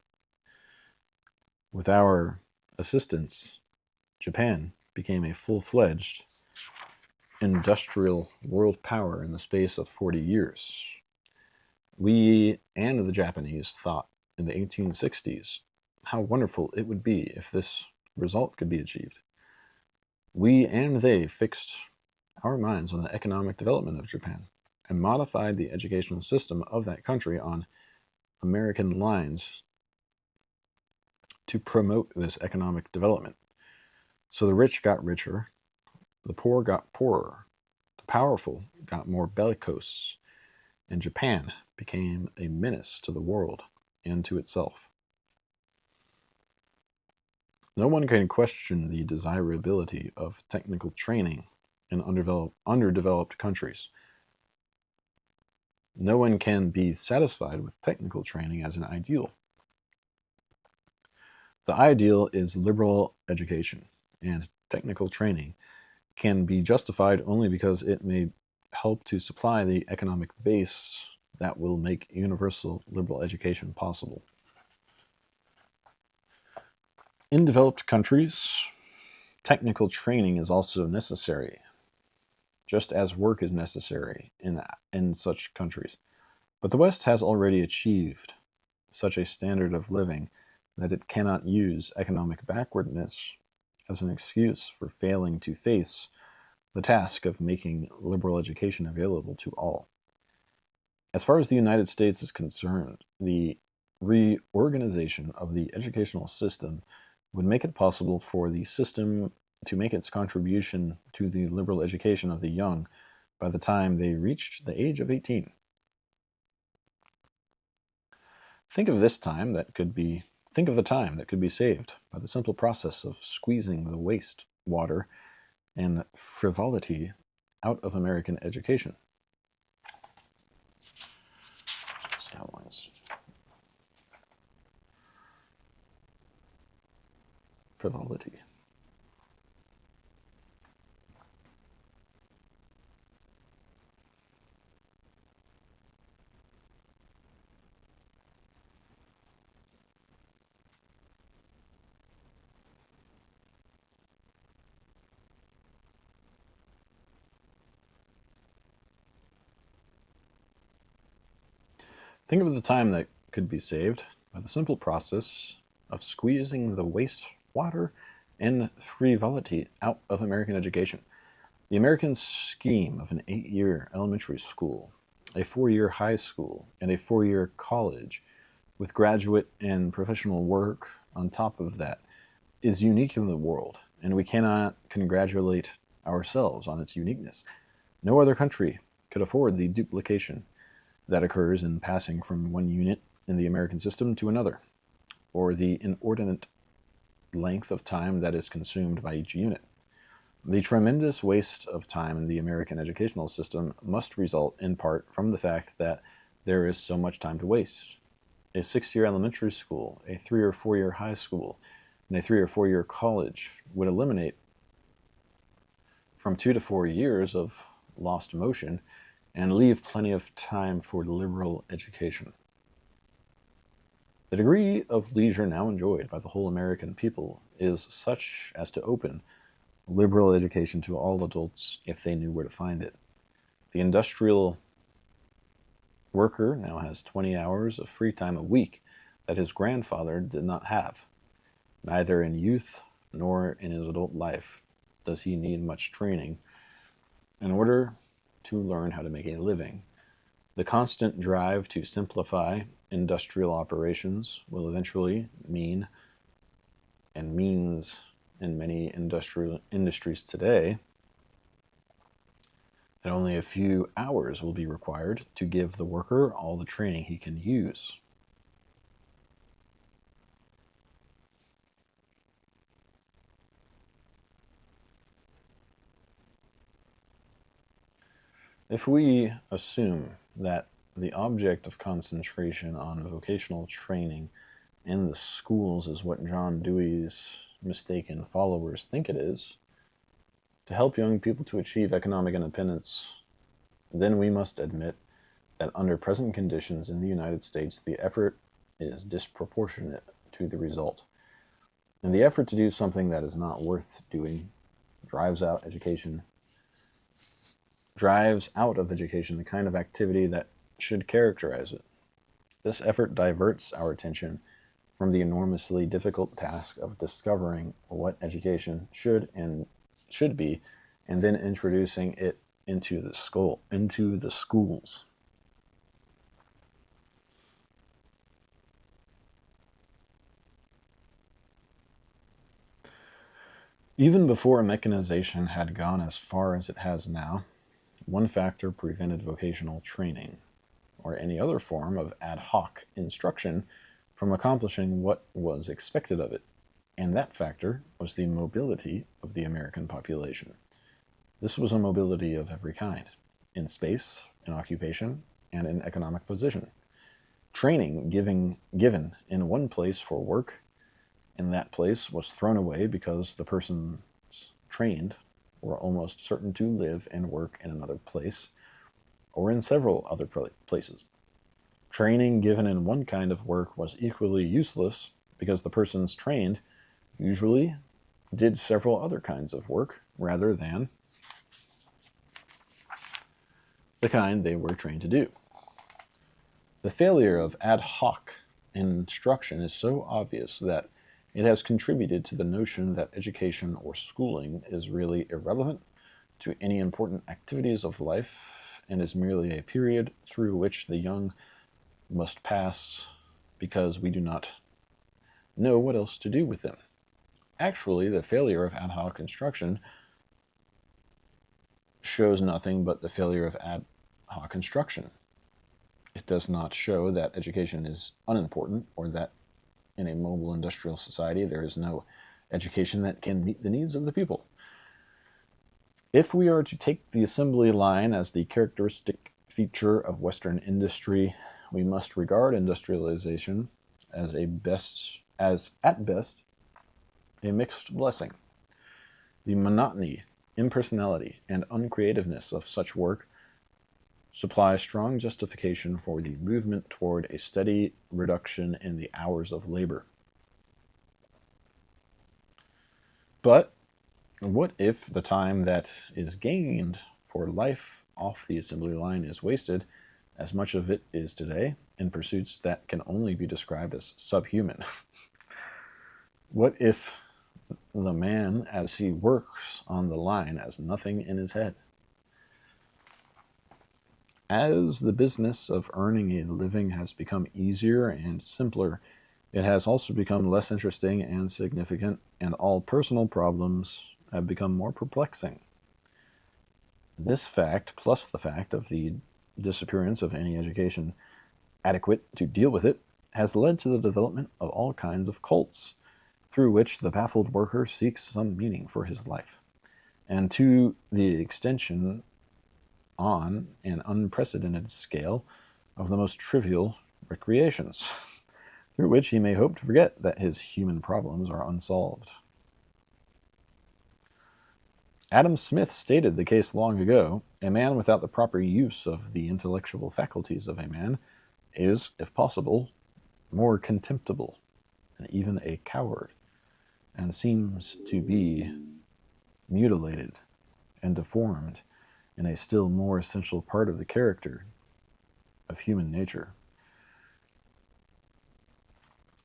With our assistance, Japan became a full-fledged industrial world power in the space of 40 years. We and the Japanese thought in the 1860s how wonderful it would be if this result could be achieved. We and they fixed our minds on the economic development of Japan and modified the educational system of that country on American lines to promote this economic development. So the rich got richer, the poor got poorer, the powerful got more bellicose, and Japan became a menace to the world and to itself. No one can question the desirability of technical training in underdeveloped countries. No one can be satisfied with technical training as an ideal. The ideal is liberal education, and technical training can be justified only because it may help to supply the economic base that will make universal liberal education possible. In developed countries, technical training is also necessary, just as work is necessary in such countries. But the West has already achieved such a standard of living that it cannot use economic backwardness as an excuse for failing to face the task of making liberal education available to all. As far as the United States is concerned, the reorganization of the educational system would make it possible for the system to make its contribution to the liberal education of the young by the time they reached the age of 18. Think of the time that could be saved by the simple process of squeezing the waste, water, and frivolity out of American education. Outlines. Frivolity. Think of the time that could be saved by the simple process of squeezing the waste, water, and frivolity out of American education. The American scheme of an 8-year elementary school, a 4-year high school, and a 4-year college with graduate and professional work on top of that is unique in the world, and we cannot congratulate ourselves on its uniqueness. No other country could afford the duplication that occurs in passing from one unit in the American system to another, or the inordinate length of time that is consumed by each unit. The tremendous waste of time in the American educational system must result in part from the fact that there is so much time to waste. A 6-year elementary school, a 3 or 4-year high school, and a 3 or 4-year college would eliminate from 2 to 4 years of lost motion and leave plenty of time for liberal education. The degree of leisure now enjoyed by the whole American people is such as to open liberal education to all adults if they knew where to find it. The industrial worker now has 20 hours of free time a week that his grandfather did not have. Neither in youth nor in his adult life does he need much training in order to learn how to make a living. The constant drive to simplify industrial operations will eventually mean, and means in many industrial industries today, that only a few hours will be required to give the worker all the training he can use. If we assume that the object of concentration on vocational training in the schools is what John Dewey's mistaken followers think it is, to help young people to achieve economic independence, then we must admit that under present conditions in the United States, the effort is disproportionate to the result. And the effort to do something that is not worth doing drives out of education the kind of activity that should characterize it. This effort diverts our attention from the enormously difficult task of discovering what education should be, and then introducing it into the schools. Even before mechanization had gone as far as it has now, one factor prevented vocational training, or any other form of ad hoc instruction, from accomplishing what was expected of it, and that factor was the mobility of the American population. This was a mobility of every kind, in space, in occupation, and in economic position. Training given in one place for work in that place was thrown away because the persons trained were almost certain to live and work in another place or in several other places. Training given in one kind of work was equally useless because the persons trained usually did several other kinds of work rather than the kind they were trained to do. The failure of ad hoc instruction is so obvious that it has contributed to the notion that education or schooling is really irrelevant to any important activities of life and is merely a period through which the young must pass because we do not know what else to do with them. Actually, the failure of ad hoc instruction shows nothing but the failure of ad hoc instruction. It does not show that education is unimportant or that in a mobile industrial society there is no education that can meet the needs of the people. If we are to take the assembly line as the characteristic feature of Western industry, we must regard industrialization as at best a mixed blessing. The monotony, impersonality, and uncreativeness of such work supply strong justification for the movement toward a steady reduction in the hours of labor. But what if the time that is gained for life off the assembly line is wasted, as much of it is today, in pursuits that can only be described as subhuman? What if the man, as he works on the line, has nothing in his head? As the business of earning a living has become easier and simpler, it has also become less interesting and significant, and all personal problems have become more perplexing. This fact, plus the fact of the disappearance of any education adequate to deal with it, has led to the development of all kinds of cults, through which the baffled worker seeks some meaning for his life, and to the extension on an unprecedented scale of the most trivial recreations, through which he may hope to forget that his human problems are unsolved. Adam Smith stated the case long ago: a man without the proper use of the intellectual faculties of a man is, if possible, more contemptible than even a coward, and seems to be mutilated and deformed in a still more essential part of the character of human nature.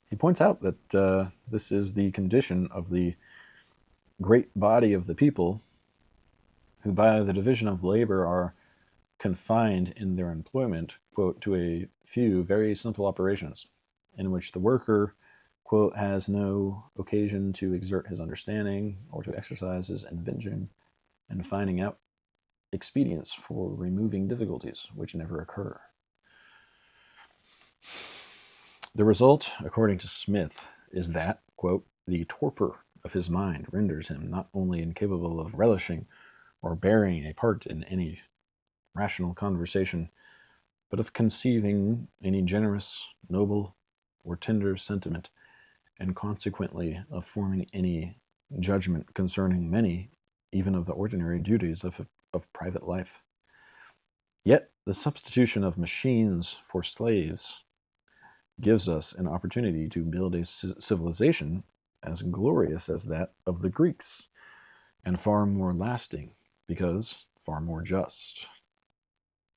He points out that this is the condition of the great body of the people who by the division of labor are confined in their employment, quote, to a few very simple operations, in which the worker, quote, has no occasion to exert his understanding or to exercise his invention in finding out expedients for removing difficulties which never occur. The result, according to Smith, is that, quote, the torpor of his mind renders him not only incapable of relishing or bearing a part in any rational conversation, but of conceiving any generous, noble, or tender sentiment, and consequently of forming any judgment concerning many, even of the ordinary duties of private life. Yet the substitution of machines for slaves gives us an opportunity to build a civilization as glorious as that of the Greeks, and far more lasting, because far more just.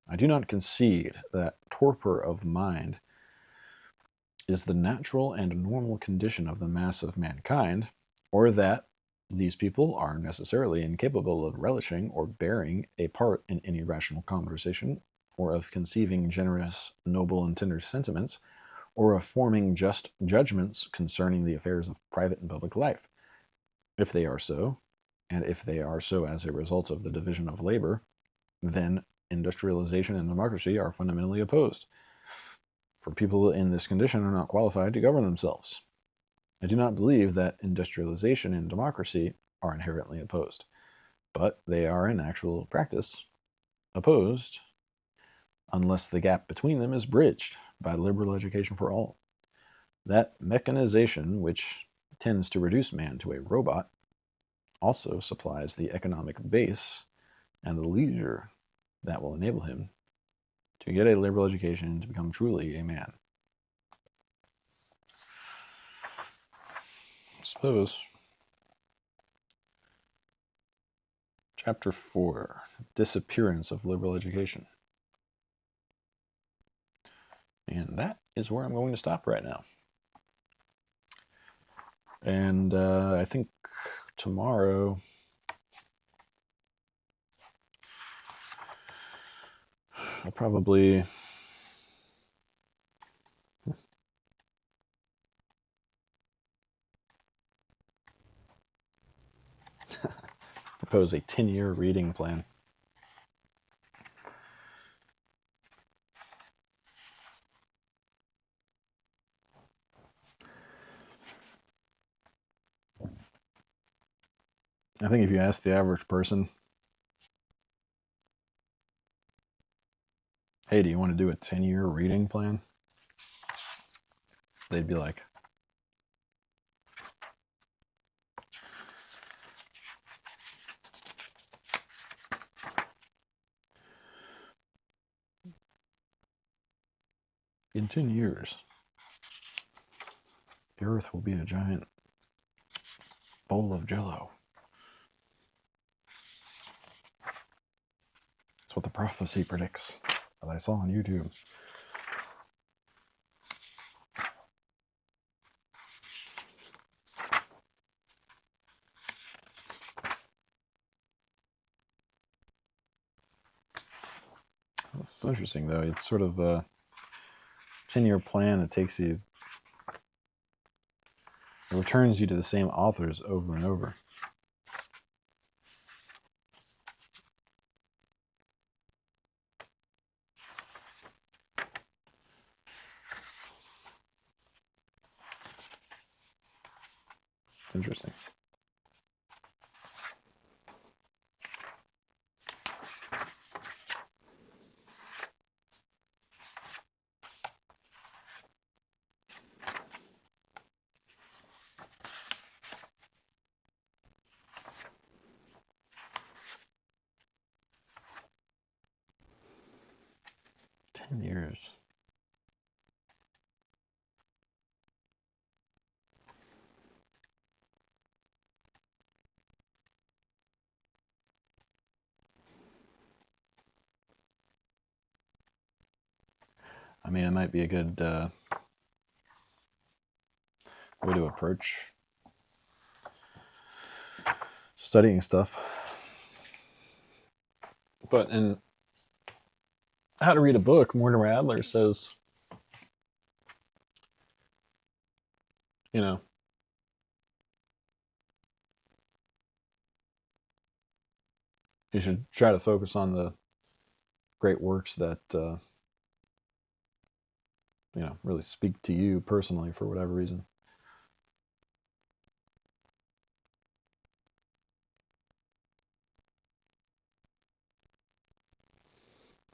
I do not concede that torpor of mind is the natural and normal condition of the mass of mankind, or that these people are necessarily incapable of relishing or bearing a part in any rational conversation, or of conceiving generous, noble, and tender sentiments, or of forming just judgments concerning the affairs of private and public life. If they are so, and if they are so as a result of the division of labor, then industrialization and democracy are fundamentally opposed. For people in this condition are not qualified to govern themselves. I do not believe that industrialization and democracy are inherently opposed, but they are in actual practice opposed unless the gap between them is bridged by liberal education for all. That mechanization, which tends to reduce man to a robot, also supplies the economic base and the leisure that will enable him to get a liberal education to become truly a man. I suppose. Chapter 4, Disappearance of Liberal Education. And that is where I'm going to stop right now. And I think tomorrow I'll probably propose a 10-year reading plan. I think if you ask the average person, hey, do you want to do a 10-year reading plan? They'd be like, in 10 years, the earth will be a giant bowl of jello. That's what the prophecy predicts that I saw on YouTube. It's interesting, though. It's sort of a 10-year plan that takes you, it returns you to the same authors over and over. It's interesting. Years. I mean, it might be a good way to approach studying stuff. But in How to Read a Book, Mortimer Adler says, you know, you should try to focus on the great works that, really speak to you personally for whatever reason.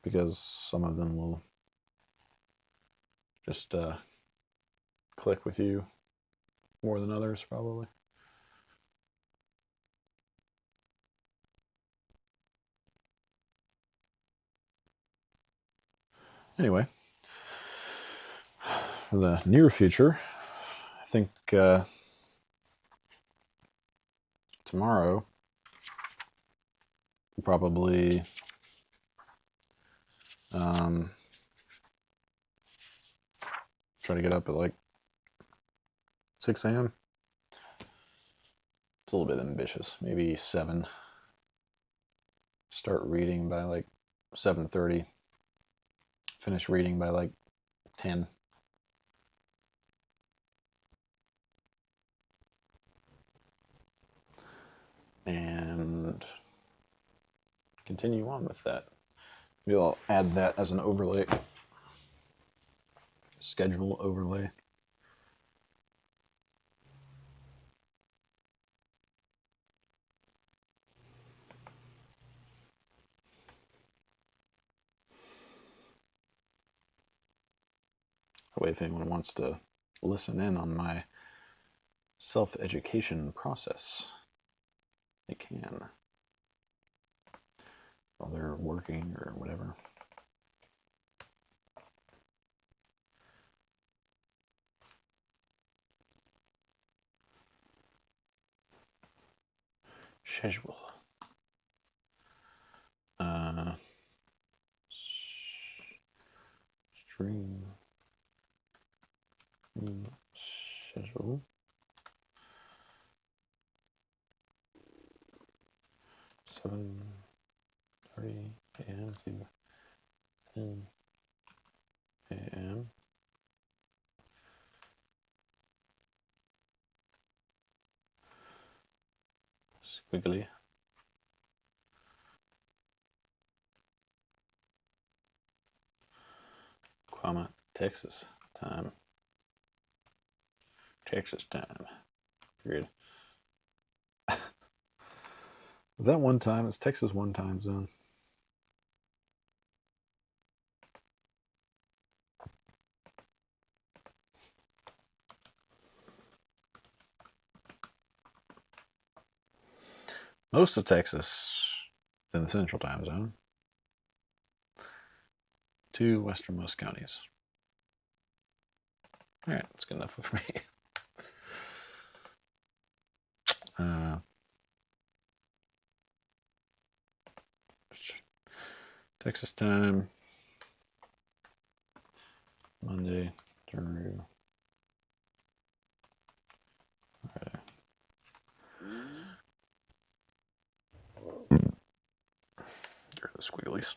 Because some of them will just click with you more than others, probably. Anyway, for the near future, I think tomorrow we'll probably try to get up at like 6 a.m. It's a little bit ambitious. Maybe 7. Start reading by like 7:30. Finish reading by like 10. And continue on with that. Maybe I'll add that as an overlay. Schedule overlay. That way, if anyone wants to listen in on my self-education process, they can. While they're working or whatever. Schedule. Stream schedule. Seven 30 a.m. to 10 a.m. Squiggly. Comma, Texas time. Texas time. Period. Is that one time? Is Texas one time zone? Most of Texas in the central time zone. 2 westernmost counties. All right, that's good enough for me. Texas time, Monday through Friday. Here are the squigglies.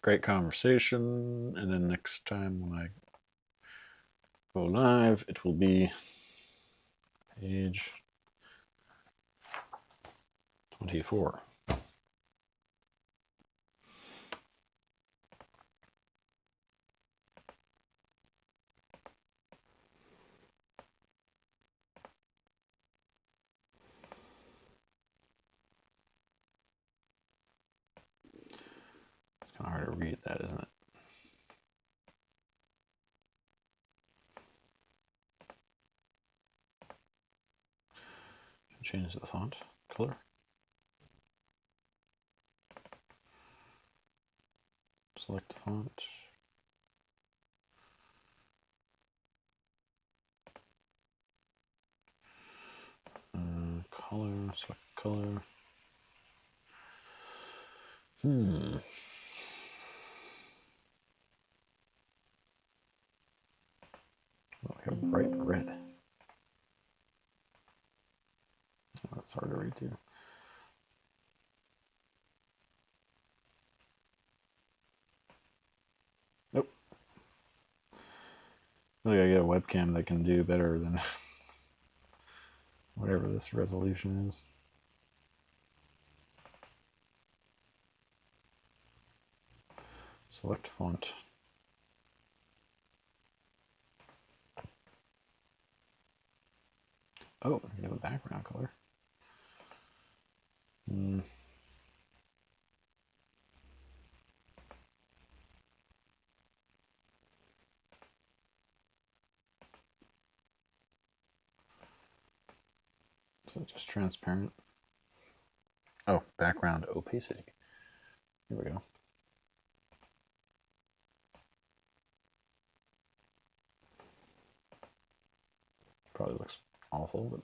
Great conversation, and then next time when I go live, it will be page 24. read that, isn't it? Change the font color. Select the font. Color, select color. Oh, we have bright red. Oh, that's hard to read too. Nope. I gotta get a webcam that can do better than whatever this resolution is. Select font. Oh, you have a background color. So just transparent. Oh, background opacity. Here we go. Probably looks awful, but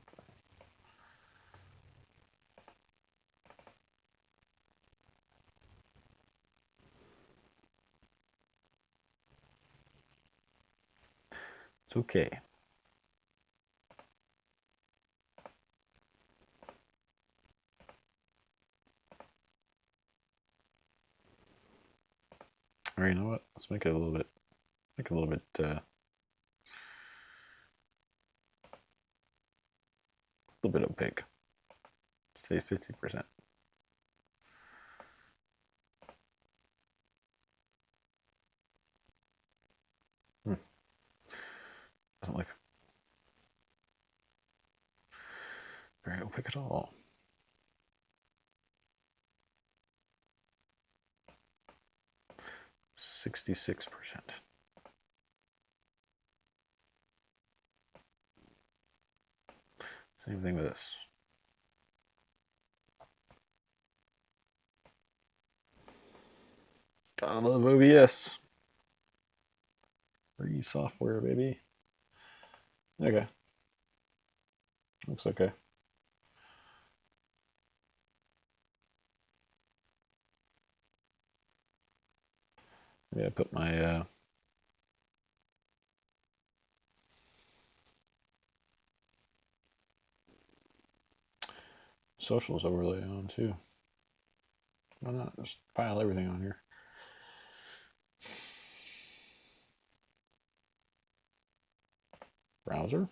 it's okay. All right, you know what? Let's make it a little bit, opaque. Say 50%. Doesn't look very opaque at all. %66. Same thing with this. Gotta love OBS. Free software, baby. Okay. Looks okay. Maybe I put my socials overlay on too. Why not just file everything on here? Browser.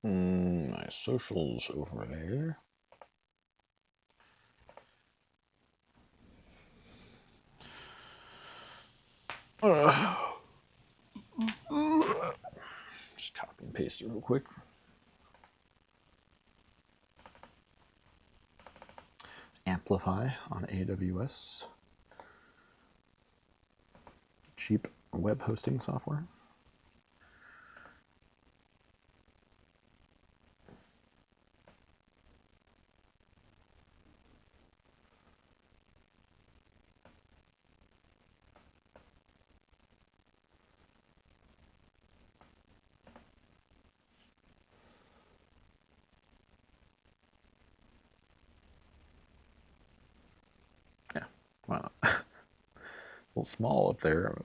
My socials over there. Just copy and paste it real quick. Amplify on AWS. Cheap web hosting software. Yeah, why not? A little small up there.